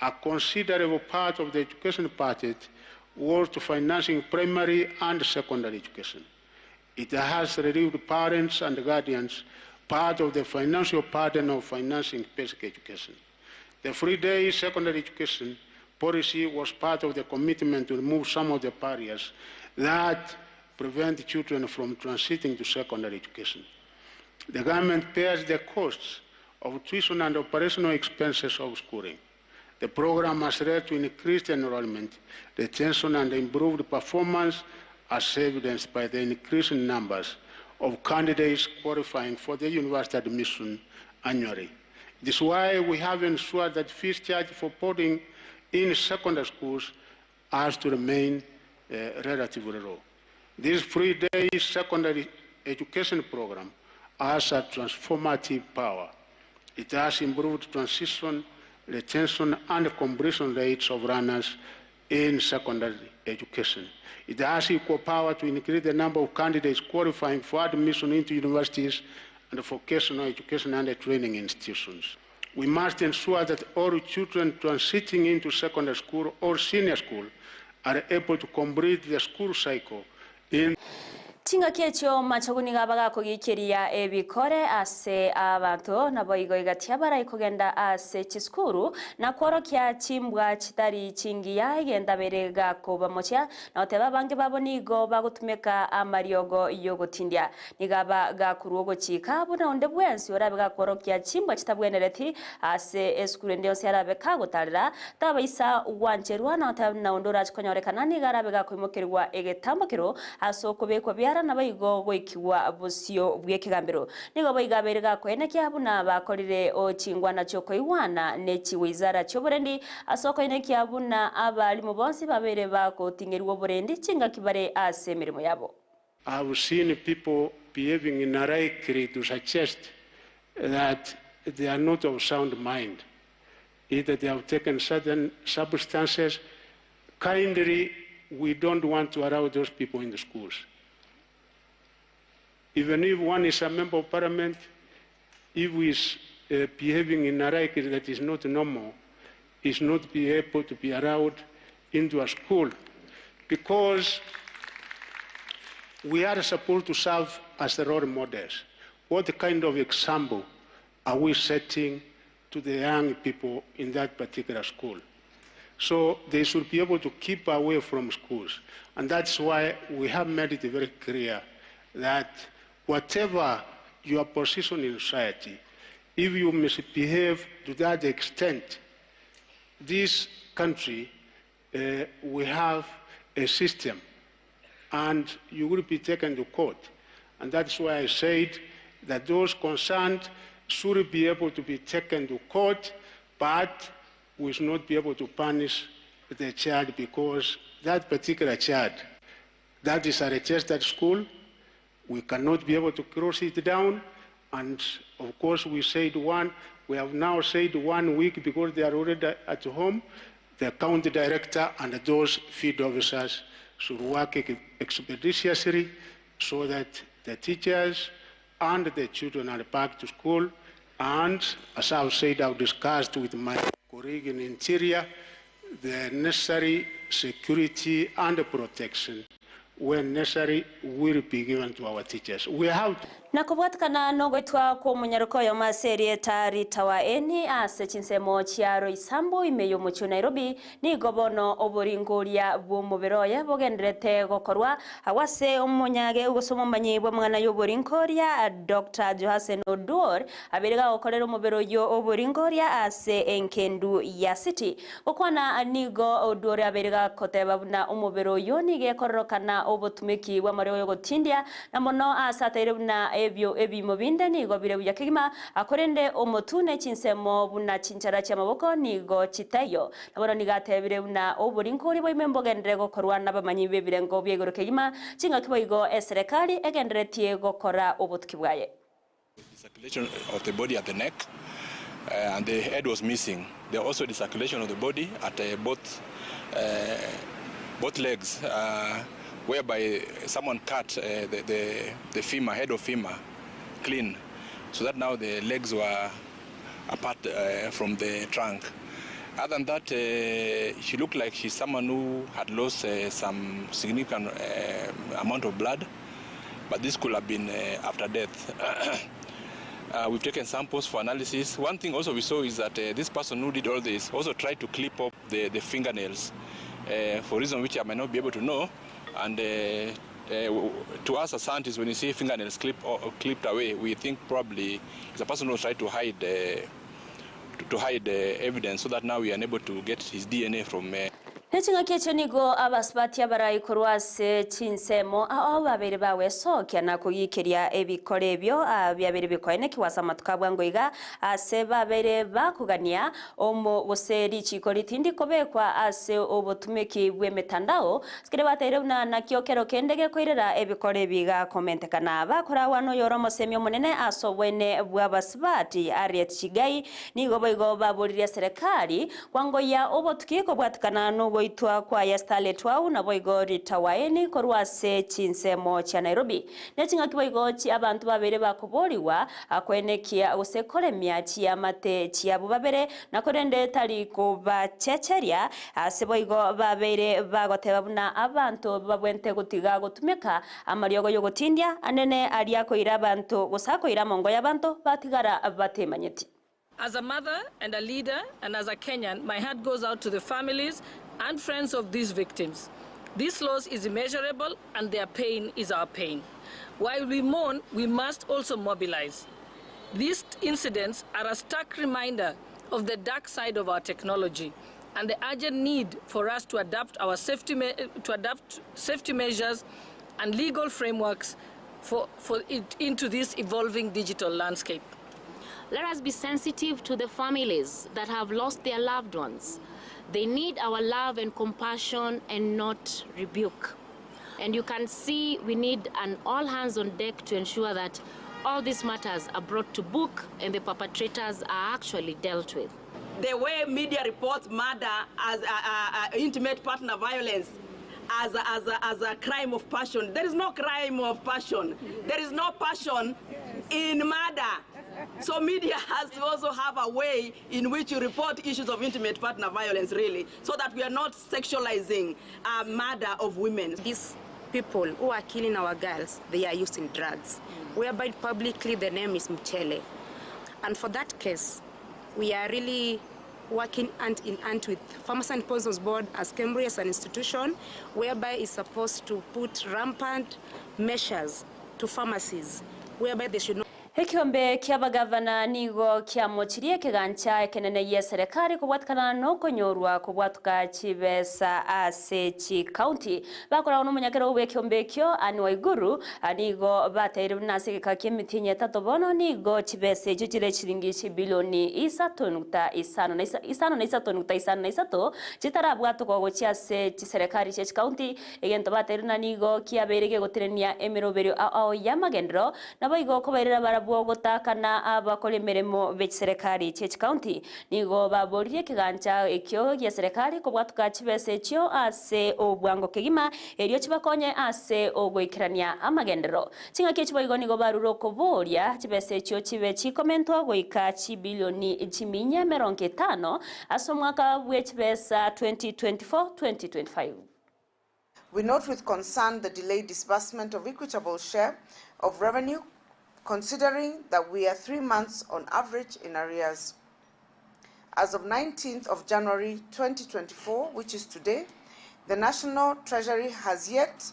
Speaker 11: A considerable part of the education budget was to financing primary and secondary education. It has relieved parents and guardians part of the financial burden of financing basic education. The free-day secondary education policy was part of the commitment to remove some of the barriers that prevent children from transiting to secondary education. The government bears the costs of tuition and operational expenses of schooling. The program has led to increased enrollment, retention, and improved performance, as evidenced by the increasing numbers of candidates qualifying for the university admission annually. This is why we have ensured that fees charged for boarding in secondary schools has to remain relatively low. This free-day secondary education program has a transformative power. It has improved transition, retention, and completion rates of learners in secondary education. It has equal power to increase the number of candidates qualifying for admission into universities and vocational education and training institutions. We must ensure that all children transiting into secondary school or senior school are able to complete the school cycle in
Speaker 9: Tinga kecho machoguni gabaga kogikiria ebikore ase abantu naboigo igatia bara ikogenda ase chiskuru na kworokia chimbwa chitari chingiya igenda berega ko bamocha na oteba bange babonigo bagutumeka amariogo yogotindia nigaba gakurugo chika buna onde bwensi orabe kworokia chimbwa chitabwenereti ase eskuru ndio siarabe kagotarira tabaisa wancherwa na otana ondora chikonyorekana nigarabe gakoimokerwa egetambokero asoko beko byara na baigo goikiwa busio bwekigambiro nigo baigaberega kwene kyabuna bakorire o chingwa na choko iwana nechi wizara choburendi asoko ine kyabuna abali mu bonsi babere bako tingerwa burendi chinga kibare ase mirimo yabo.
Speaker 11: I have seen people behaving in a right to suggest that they are not of sound mind, either they have taken certain substances. Kindly, we don't want to allow those people in the schools. Even if one is a member of parliament, if he is behaving in a way that is not normal, is not be able to be allowed into a school, because we are supposed to serve as the role models. What kind of example are we setting to the young people in that particular school? So they should be able to keep away from schools. And that's why we have made it very clear that whatever your position in society, if you misbehave to that extent, this country, we have a system, and you will be taken to court. And that's why I said that those concerned should be able to be taken to court, but we should not be able to punish the child because that particular child that is at a registered school, we cannot be able to cross it down. And of course, we have now said 1 week because they are already at home. The county director and those field officers should work expeditiously so that the teachers and the children are back to school. And as I've said, I've discussed with my colleague in Interior the necessary security and protection when necessary will be given to our teachers. We have
Speaker 9: na kubwatikana no gwitwa kwa munyaruko yo maserie tari tawa eni ase chinsemo chiaro isambo imeyo mucho Nairobi ni gobono oboringoria bw'umuberoya bogenderete gokorwa hawase umunyage ugusoma manyibwa mwana y'oboringoria Dr. Johasen Odor abirega okorera umubero yo oboringoria ase enkendu ya city okwana nigo Odor abirega koteba na umubero yo nige kororokana obotumiki wa mareo yo gotindia na mono asataire na ebyo ebimobinde nigo birebuya kigima akorende omotune chinsemo buna chinchara cha maboko nigo chitayo nabona nigatebire buna obulinkori bo imembo gendere gokorwa nabamanyi bebirengo byegoro kigima chinga kiboigo eserekali egenderetie gokora obutkibwaye.
Speaker 4: Circulation of the body at the neck and the head was missing. There also the circulation of the body at both legs, whereby someone cut the femur, head of femur, clean, so that now the legs were apart from the trunk. Other than that, she looked like she's someone who had lost some significant amount of blood, but this could have been after death. We've taken samples for analysis. One thing also we saw is that this person who did all this also tried to clip up the fingernails for reason which I might not be able to know. And to us as scientists, when you see fingernails clipped away, we think probably it's a person who tried to hide evidence, so that now we are unable to get his DNA from.
Speaker 9: Nechinga keche nigo abasbati abarai kurwase chinsemo ao babere bawe sokia na kugikeria ebikorebyo byabere bikoine kiwasa matukabwa ngoiga ase babere bakugania omo boseri chikori tindi kobekwa ase obotumeki bwemetandao skire batere na kiokero kendege koirera ebikorebiga komentekana bakora wano yoromo semyo monene asobwene bwabasbati Ariet Chigai nigo boigo baburiria serikali kwangoya obotukiko bwatikana no goitwa kwa ya starlet wau na boigo ritawaeni korwase chinsemo cha Nairobi nechinga kiboigo chi abantu babere bakoboriwa akwenekia usekoremia chi amate chi abubabere na korende tari kuba checheria aseboigo babere bagoteba buna abantu babwente gutiga gutumeka amariogo yo gotindia anene aliako ira abantu gusako ira mongo y'abantu batigara batemanyeti.
Speaker 6: As a mother and a leader and as a Kenyan, my heart goes out to the families and friends of these victims. This loss is immeasurable and their pain is our pain. While we mourn, we must also mobilize. These incidents are a stark reminder of the dark side of our technology and the urgent need for us to adapt our safety measures and legal frameworks into this evolving digital landscape.
Speaker 14: Let us be sensitive to the families that have lost their loved ones. They need our love and compassion and not rebuke. And you can see we need an all hands on deck to ensure that all these matters are brought to book and the perpetrators are actually dealt with.
Speaker 24: The way media reports murder as intimate partner violence as a crime of passion. There is no crime of passion. There is no passion in murder. So media has to also have a way in which you report issues of intimate partner violence, really, so that we are not sexualizing murder of women.
Speaker 25: These people who are killing our girls, they are using drugs, whereby publicly the name is Mchele. And for that case, we are really working hand in hand with Pharmacy and Poisons Board as Cambridge as an institution, whereby it's supposed to put rampant measures to pharmacies, whereby they should not.
Speaker 9: Ekiombe kia bagavana nigo kia mochirie kigancha ekenene ye serikali kubwatikana no konyorwa kubwatuka chibesa ase chi county bakora no munyakero we kiombe kyo ani waiguru anigo bateire nase gikakie mitinye tatobono nigo chibese jujire chiringi bilioni 3.5 chitarabwatuko gochia se chi serikali chi county egento bateire nigo kia berege gotirenia emeroberio ao yamagendro nabo kobairira barabwo gotakana abakole meremo be serikali che county nigo baboririe kigancha ekyo ya serikali kubwatuka chibese chyo ase obwango kegima erio chibakonye ase ogoikirania amagendero chinga kechibo igo nigo baruro koboria chibese chyo chibe chikomentwa goika bilioni 550 aso mwaka bwe chibesa 2024-2025.
Speaker 1: We note with concern the delayed disbursement of equitable share of revenue, considering that we are 3 months on average in arrears. As of 19th of January 2024, which is today, the National Treasury has yet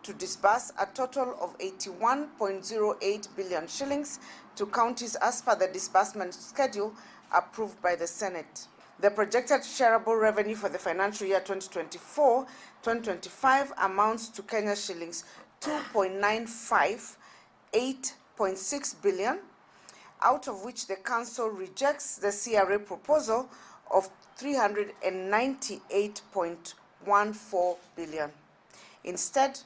Speaker 1: to disburse a total of 81.08 billion shillings to counties as per the disbursement schedule approved by the Senate. The projected shareable revenue for the financial year 2024-2025 amounts to Kenya shillings 2.958.6 billion, out of which the Council rejects the CRA proposal of 398.14 billion. Instead,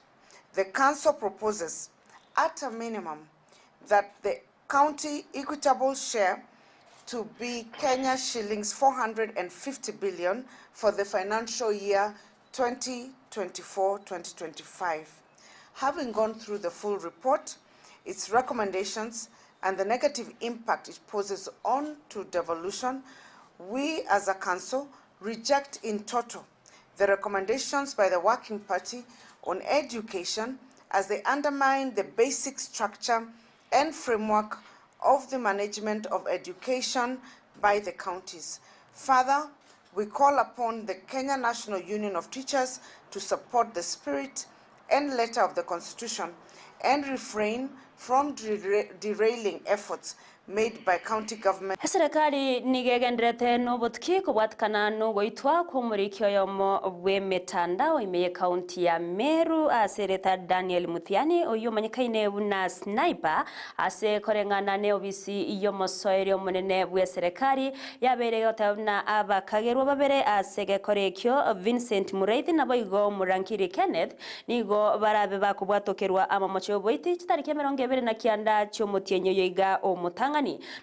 Speaker 1: the Council proposes, at a minimum, that the county equitable share to be Kenya shillings 450 billion for the financial year 2024-2025. Having gone through the full report, its recommendations, and the negative impact it poses on to devolution, we as a council reject in total the recommendations by the Working Party on education as they undermine the basic structure and framework of the management of education by the counties. Further, we call upon the Kenya National Union of Teachers to support the spirit and letter of the Constitution and refrain from derailing efforts made by county government.
Speaker 9: Serikali nigegendrete no botki kubwatikana no goitwa kumurikyo yomo bwe metandao imeye county ya Meru asereta Daniel Muthiani oyo manyikaine buna sniper ase korengana ne obisi yomo soerio munene bwe serikali yabere yotabna abakagerwa babere asege korekyo Vincent Mureithi nabo igo murankiri Kenneth nigo barabe bakubwatokerwa amamocho boiti chitarike 29 cyo mutienyo yiga omutangani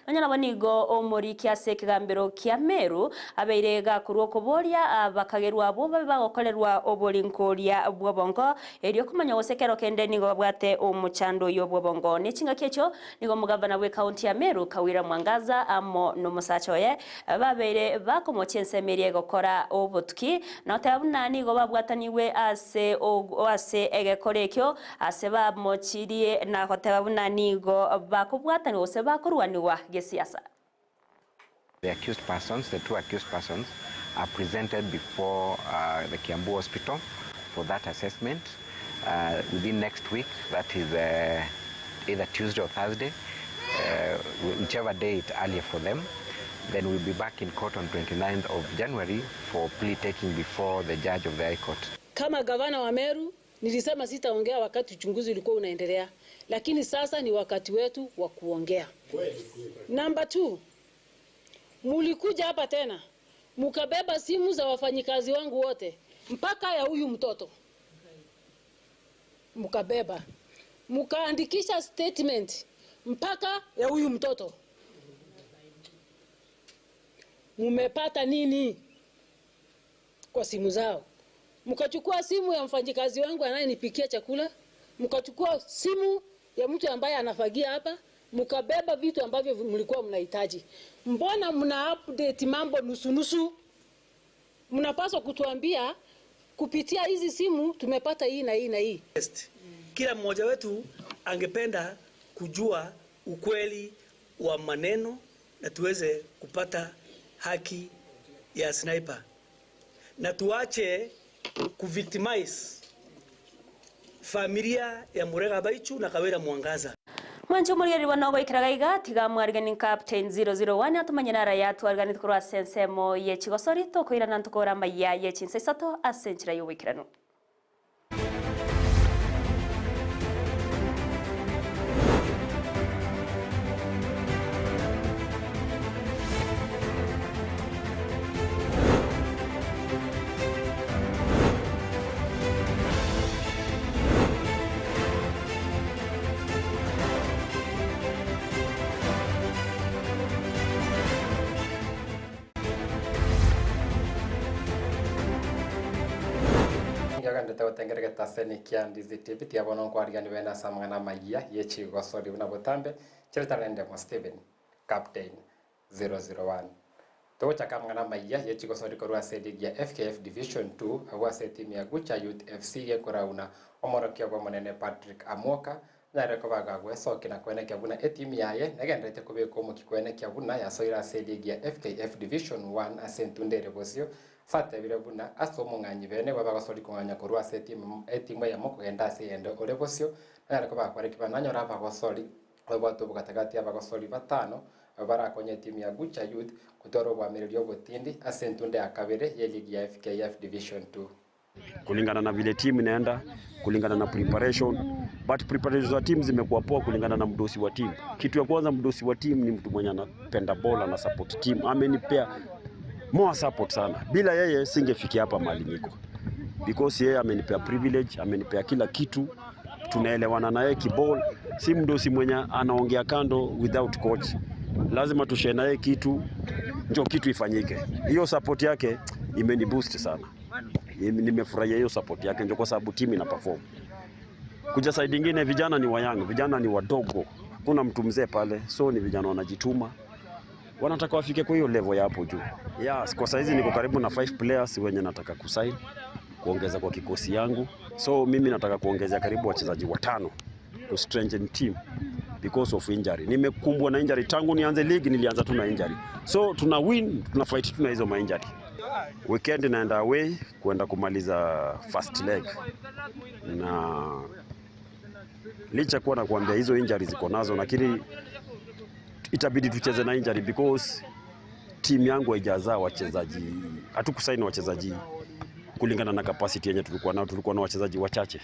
Speaker 9: nanya nabanigo omori kiase kigambero kia Meru abeire gakurwo koboria abakagerwa abo bagokolerwa obolinkoria bwobongo erio kumanya osekero kende nigo bwate omuchando yo bwobongo nechinga kecho nigo mugavana we county ya Meru Kawira Mwangaza amo no musachoye babeire bakomochense merie gokora obotuki natabuna nigo babwataniwe ase egekorekyo ase bamochirie na hotabuna nigo bakubwatani ose bakurwaniwa gesiasa.
Speaker 12: The accused persons, the two accused persons, are presented before the Kiambu Hospital for that assessment within next week. That is either Tuesday or Thursday, whichever day it's earlier for them. Then we'll be back in court on 29th of January for plea taking before the judge of the High Court.
Speaker 16: Kama gavana wa Meru nilisema sitaongea wakati uchunguzi ulikuwa unaendelea, lakini sasa ni wakati wetu wa kuongea. Number 2, mulikuja hapa tena mukabeba simu za wafanyikazi wangu wote mpaka ya huyu mtoto, mukabeba mukaandikisha statement mpaka ya huyu mtoto. Mumepata nini kwa simu zao? Mukachukua simu ya mfanyikazi wangu anayenipikia chakula, mukachukua simu ya mtu ambaye anafagia hapa, mukabeba vitu ambavyo mlikuwa mnahitaji. Mbona mna update mambo nusu? Mnapaswa kutuambia kupitia hizi simu tumepata hii na hii na hii.
Speaker 17: Kila mmoja wetu angependa kujua ukweli wa maneno na tuweze kupata haki ya sniper. Na tuache kuvictimize familia ya Murega Baichu na Kawira Mwangaza.
Speaker 9: Mwancho muri wa nogo ikiragaiga tiga mwargani captain 001 atumanyana ya twargani tukura sensemo ye chigosori to koira nantukora maya ye chinsesato asenchira yo wikirano.
Speaker 23: Ndete otengereka Kisii and Ndizi TV tiabono kwarigani wena samangana maya yechi gosori una botambe chiritalende mo Steven captain 001 to chakamangana maya yechi gosori korwa sedi ya FKF division 2 awa seti ya Gusii Youth FC ye korauna omorokyo kwa monene Patrick Amoka na ko bagagwe sokina kwene kyabuna etimi yaye nagendete kubeko mu kikwene kyabuna ya soira sedi ya FKF division 1 asentundere bosio fate bire buna asomo nganyi bene baba gasori kunganya korwa etimu ya moko genda siende ole bosio na ko bakware kibananyo rapa gasori obwato bukatakati aba gasori batano bara konye timu ya Gusii Youth kutoro bwa mirilio botindi asentunde akabere ye ligi ya FKF division 2
Speaker 5: kulingana na vile timu inaenda, kulingana na preparation, but preparation za timu zimekuwa poa kulingana na mdosi wa timu. Kitu ya kwanza, mdosi wa timu ni mtu mwenye anapenda bola na support team. Amenipea more support sana. Bila yeye singefikia hapa mahali niko. Because yeye amenipea privilege, amenipea kila kitu. Tunaelewana na yeye kiball. Si mdosi mwenye anaongea kando without coach. Lazima tushare na yeye kitu, ndio kitu ifanyike. Hiyo support yake imeniboost sana. Nimefurahia hiyo support yake ndio kwa sababu timu ina perform. Kuja side nyingine vijana ni wayanga, vijana ni wadogo. Kuna mtu mzee pale, so ni vijana wanajituma. Wanataka wafike kwa hiyo level ya hapo juu. Yes, kwa saizi niko karibu na 5 players wenye nataka kusign kuongeza kwa kikosi yangu. So mimi nataka kuongezea karibu wachezaji 5 to strengthen team because of injury. Nimekumbwa na injury tangu nianze league, nilianza tu na injury. So tuna win, tuna fight tu na hizo ma-injury. Weekend naenda away kwenda kumaliza first leg. Na licha kuwa nakwambia hizo injuries ziko nazo, lakini itabidi tucheze na injury because team yangu haijazaa wachezaji. Hatukusaini wachezaji kulingana na capacity yenye tulikuwa nao. Tulikuwa na wachezaji wachache.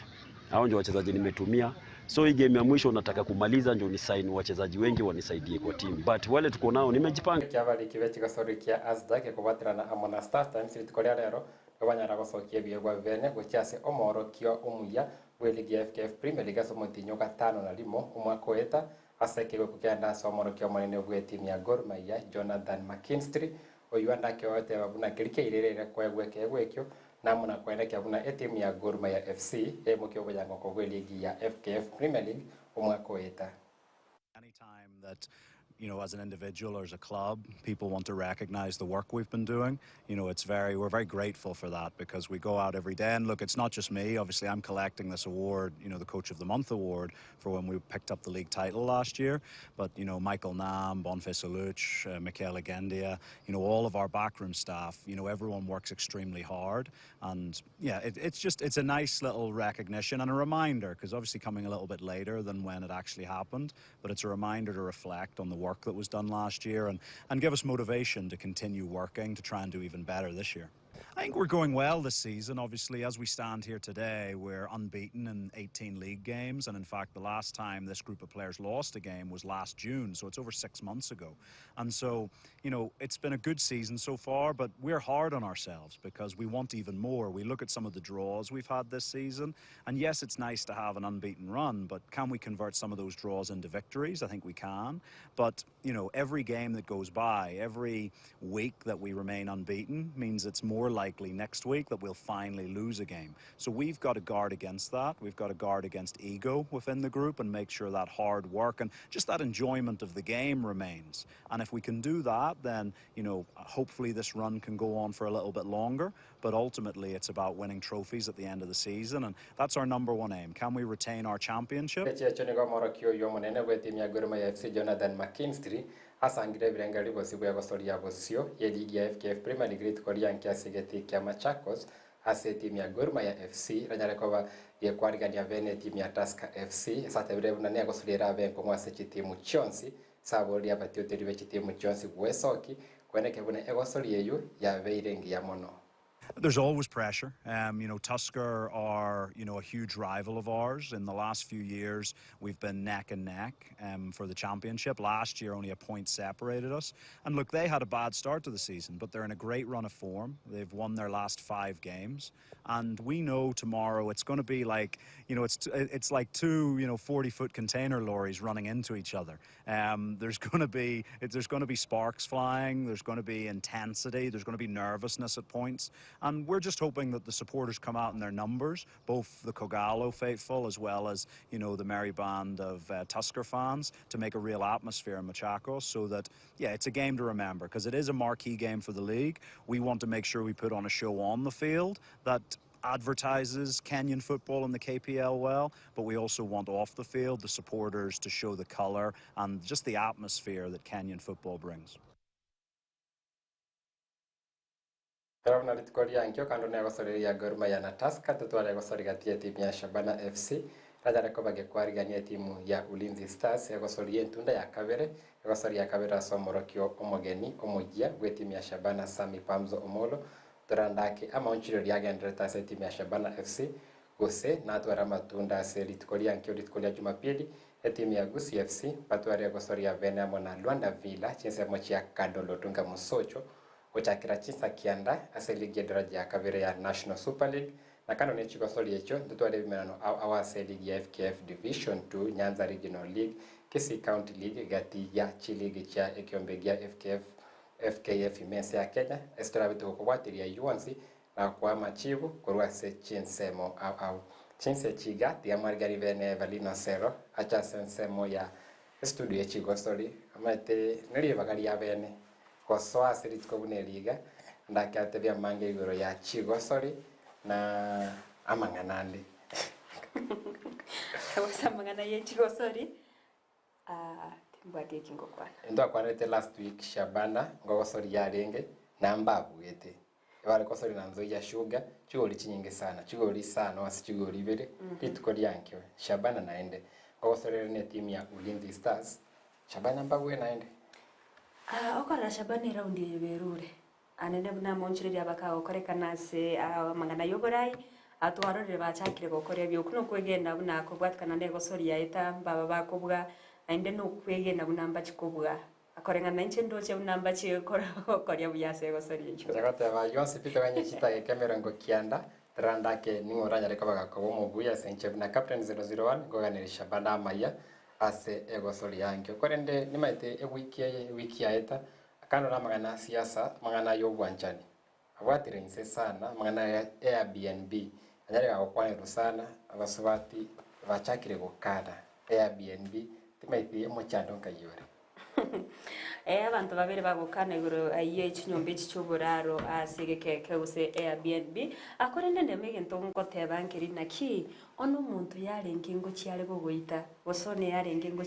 Speaker 5: Hao ndio wachezaji nimetumia. So hii game ya mwisho nataka kumaliza ndio ni sign wachezaji wengi wanisaidie kwa team. But wale tuko nao nimejipanga.
Speaker 23: Kiavali kivechi gasori kia azda ke kubatirana Amona Stars Times ritukoria rero kabanyara gosokie biegwa vene gochase omoro kio umuya weligi FKF Premier League somotinyo 5 na limo umwako eta aseke kugenda somoro kio monene bwe timu ya Gor Mahia Jonathan McKinstry oyuanda kio ete babuna kirike irere kwegweke gwekyo namuna kwendekea buna timu ya Gor Mahia FC mukio byango ko weligi ya FKF Premier League umwako eta.
Speaker 15: Anytime that, you know, as an individual or as a club, people want to recognize the work we've been doing, you know, we're very grateful for that because we go out every day and look, it's not just me. Obviously, I'm collecting this award, you know, the Coach of the Month award for when we picked up the league title last year. But, you know, Michael Nam, Boniface Aluch, Michaela Gendia, you know, all of our backroom staff, you know, everyone works extremely hard. And yeah, it's a nice little recognition and a reminder, because obviously coming a little bit later than when it actually happened, but it's a reminder to reflect on the work that was done last year and give us motivation to continue working to try and do even better this year. I think we're going well this season. Obviously, as we stand here today, we're unbeaten in 18 league games. And in fact, the last time this group of players lost a game was last June. So it's over 6 months ago. And so, you know, it's been a good season so far, but we're hard on ourselves because we want even more. We look at some of the draws we've had this season. And yes, it's nice to have an unbeaten run, but can we convert some of those draws into victories? I think we can. But, you know, every game that goes by, every week that we remain unbeaten means it's more likely next week that we'll finally lose a game. So we've got to guard against that. We've got to guard against ego within the group and make sure that hard work and just that enjoyment of the game remains. And if we can do that, then, you know, hopefully this run can go on for a little bit longer. But ultimately, it's about winning trophies at the end of the season. And that's our number one aim. Can we retain our championship?
Speaker 23: Jonathan McKinstry asangire birenga bosibwe gosori ya bosio ye ligi ya FKF Premier League tkoria nkia sigeti kya Machakos ase timu ya Gor Mahia FC ranyare koba gekwarigania bene timu ya Tusker FC satebire buna ne gosulira benko mwase timu chonsi sabori abatiote ribe timu chonsi gwesoki kweneke bune egosori yeyu ya beirengi ya mono.
Speaker 15: There's always pressure. Tusker are, a huge rival of ours. In the last few years, we've been neck and neck for the championship. Last year, only a point separated us. And look, they had a bad start to the season, but they're in a great run of form. They've won their last 5 games. And we know tomorrow it's going to be like, it's like two, 40-foot container lorries running into each other. There's going to be sparks flying. There's going to be intensity. There's going to be nervousness at points. And we're just hoping that the supporters come out in their numbers, both the Kogalo faithful as well as, the merry band of Tusker fans, to make a real atmosphere in Machakos so that, it's a game to remember because it is a marquee game for the league. We want to make sure we put on a show on the field that advertises Kenyan football in the KPL well, but we also want off the field the supporters to show the colour and just the atmosphere that Kenyan football brings.
Speaker 23: Tawna litkoria ankyo kando ne gosori ya Gor Mahia na Tusker tutwale gosori gatie timu ya Shabana FC rajare ko bage kwarigania timu ya Ulinzi Stars ya gosori entunda ya Kabere gosori ya Kabere somorokio omogeni omojia gwe timu ya Shabana Sami Pamzo Omolo turandake ama onchiro riagendera tase timu ya Shabana FC Gusii na twara matunda se litkoria ankyo litkoria Jumapili timu ya Gusii FC patware gosori ya Venamo na Luanda Villa chense mochi ya Kadolo tunga Musocho Uchakira chisa kianda ase ligi ya daraja ya Kabere ya National Super League na kano ne chigosoli yecho ndutwale bimenano awase ligi ya FKF Division 2 Nyanza Regional League Kisii County League gati ya chiligi cha ekiombegi FKF imense ya Kenya estora bitu kukwatiri ya yuansi na kwa machivu kurwa se chinsemo au chinse chiga tia margari vene valino sero acha sensemo ya studio ya chigosoli amate nili bagari ya vene kosoa siritiko buneliga ndakatebya mange igoro ya chigosori na amanganandi
Speaker 9: wasamangana ye chigosori timbwate kingokwana
Speaker 23: ndo kwanete last week Shabana ngogosori ya renge na mbabu yete ebale kosori na nzo ya sugar chigori chinyinge sana chigori sana wasi chigori bere itukori yankyo Shabana naende ngogosori ne timu ya Ulinzi Stars Shabana mbabu naende
Speaker 9: okora Shabani raundi yeberure anene buna monchire abaka okorekana se mangana yoborai atwarore bachakire gokore byo kuno kwegenda buna kobwatkana nego sori ya eta baba bakobwa inde no kwegenda buna mbachikobwa akorengana nchendo che buna mbachi koria buyase gosori echo
Speaker 23: jakata ba yonse pito ganye chita ke kamera ngo kianda tranda ke ningoranya reka bagakobo mu buya senche buna captain 001 goganira Shabana maya ase egosori yanke korende nimaite wiki ya eta akano na magana siasa magana yobwanchani abwatire nse sana magana ya Airbnb anyari akokwanira sana abasubati bachakire gukana Airbnb timaite mochando nkayore
Speaker 9: abantu babere bagukana iguru aye chinyombe chichoboraro asegekeke use Airbnb akorende ndemege ntongo tebankiri naki ono muntu yarenge ngo cyare gogoita bosone yarenge ngo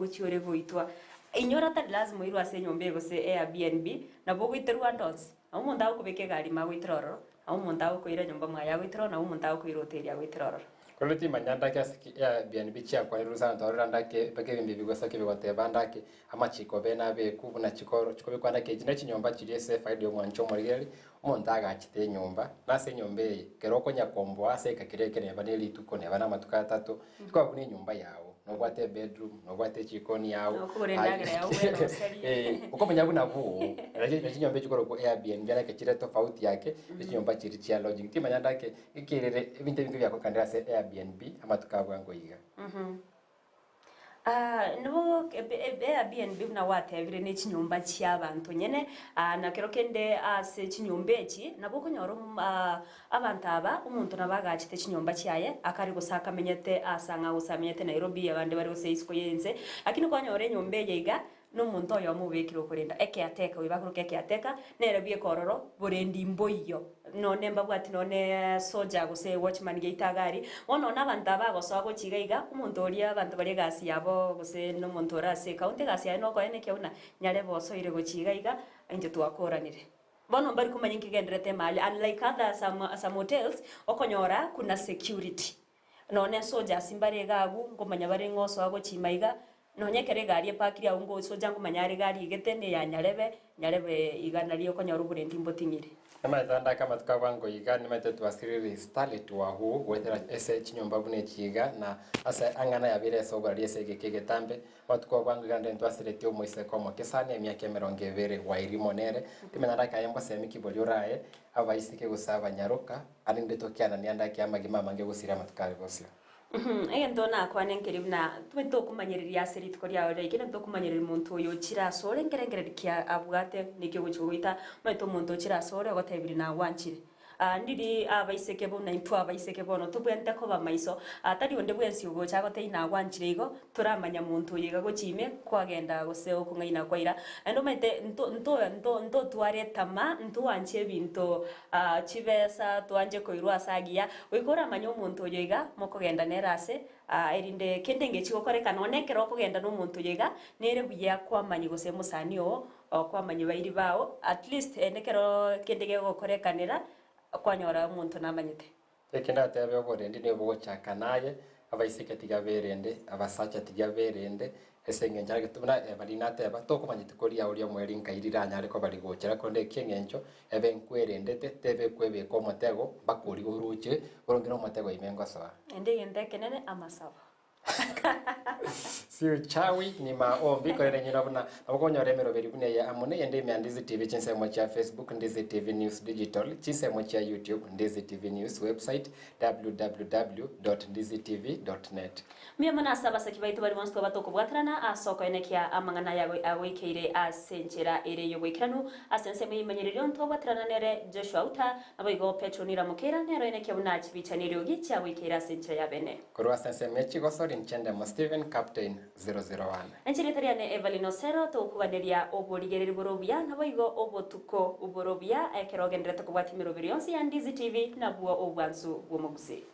Speaker 9: cyore goitwa inyora ta lazima iru ase nyombe gose Airbnb na bogoiterwa ndonse aho muntu akubeke gari magwitroro aho muntu akoira nyomba mwaya gwitroro na muntu akoira hoteli ya gwitroro
Speaker 23: koloti manyanda kasi ya Airbnb chia kwa rusa ntorora ndake beke bimbi bigosa ke bigote bandake amachiko bena be kubuna chikoro chikobe kwa ndake jina chinyomba chiri safe idea mwancho morigeri umuntu agachite nyomba nase nyombe keroko nyakombo ase kakireke ne baneli tuko ne bana matuka 3 kwa kuni nyumba yawo nobwate bedroom nobwate chikoni yawo
Speaker 9: okurendagira yawo wero seri
Speaker 23: uko manyabuna buo raje chinyombe chikoro ku Airbnb yake chire tofauti yake chinyomba chiri chia lodging tima nyandake ikirere ibinte bintu byako kandira se Airbnb amatukabwa ngoyiga
Speaker 9: no Airbnb na wate vile ne chinyomba cy'abantu nyene na kero kende ase chinyomba eki nabo kunyoro abantu aba umuntu nabagachite chinyomba cyaye akari gusaka menyete asanga usamenyete Nairobi abandi bari gose isiko yenze lakini kwanyore nyombe yiga no muntu oyo mubekiro kurenda eke ateka wibakuruke eke ateka nere bie kororo burendi mboyo none mbabwati none soja gose watchman geitagari ono nabantu abagosa gochigaiga umuntu oria abantu bari gasi yabo gose no muntu orase kaunti gasi no ko ene keuna nyare boso ire gochigaiga inde twakoranire bono bari kumanya nkigenderete mali, unlike other some hotels okonyora kuna security none soja simbare gagu ngomanya bare ngoso ago chimaiga nonye kere gari epakiri aho ngo soja ngomanya ari gari igetene ya nyarebe igana liyo konyora uburendi mbotingire
Speaker 23: Namaitanda kama tukavango iga nimaite tuwasiriri starlet wa huu wetera SH nyomba bune chiga na asa angana ya vile soba liese getambe watuko vango igande tuwasireti omoise komo kesane emyaka 20 wairimo nere kimenaraka yembo semiki boliorae abaisike gusaba nyaruka alinde tokiana nianda kiamagima mange gusira matukare bosio
Speaker 9: endo na kwa nenkeribna twito kumanyiriria asiri tukoria ore ikene to kumanyirira muntu yo chira sore ngerengere kia abwate nikyo guchuita maito muntu chira sore gotebiri na wanchire ndiri abaiseke bona impwa abaiseke bono tubwente ko bamaiso atari onde bwensi ugo chago teina wanchire igo turamanya muntu yiga gochime kwagenda goseo kungaina kwaira endo maite nto tuare tama nto wanche binto chibesa tuanje koirwa asagia wikora manyo muntu yiga mokogenda nerase erinde kendenge chigokore none kero kugenda no muntu yiga nere buya kwamanyi gose musani o kwamanyi bairi bao at least nekero kendege gokorekanira kwanyora umuntu namanyite
Speaker 23: ekenda tebe oborendi ne bogochaka naye abaisike tigaberende abasacha tigaberende esenge njage tubona bali nateba tokumanyite koria uri omweri nkairira ariko bali gochera konde kengencho ebe nkwerendete tebe kwebe ko motego bakuri uruche borongero motego imengo sawa
Speaker 9: ende kenene amasaba
Speaker 23: si uchawi ni maombi korere nyina buna abokonyore mero beri bune ya amune yende me Ndizi TV chinsemo cha Facebook Ndizi TV News Digital chinsemo cha YouTube Ndizi TV News website www.ndizitv.net
Speaker 9: Mia mana saba sakibaitu bari monsto batoko bwatrana asoko enekia amangana yawe awikeire asenchera ere yobwikiranu asense muyimanyiriro nto bwatrana nere Joshua Uta abayigo Petronira Mukera nero enekia bunachi bichaniro gicha awikeira asenchera yabene
Speaker 23: korwa asense mechi gosori nchende mo Steven Captain 001
Speaker 9: Enchiritaria ne Evelyn Osero to kubaneria oborigereri borobia nabayigo obotuko uborobia ekerogendere to kubwatimiro birionsi ya Ndizi TV na buo obwanzu bwo Gusii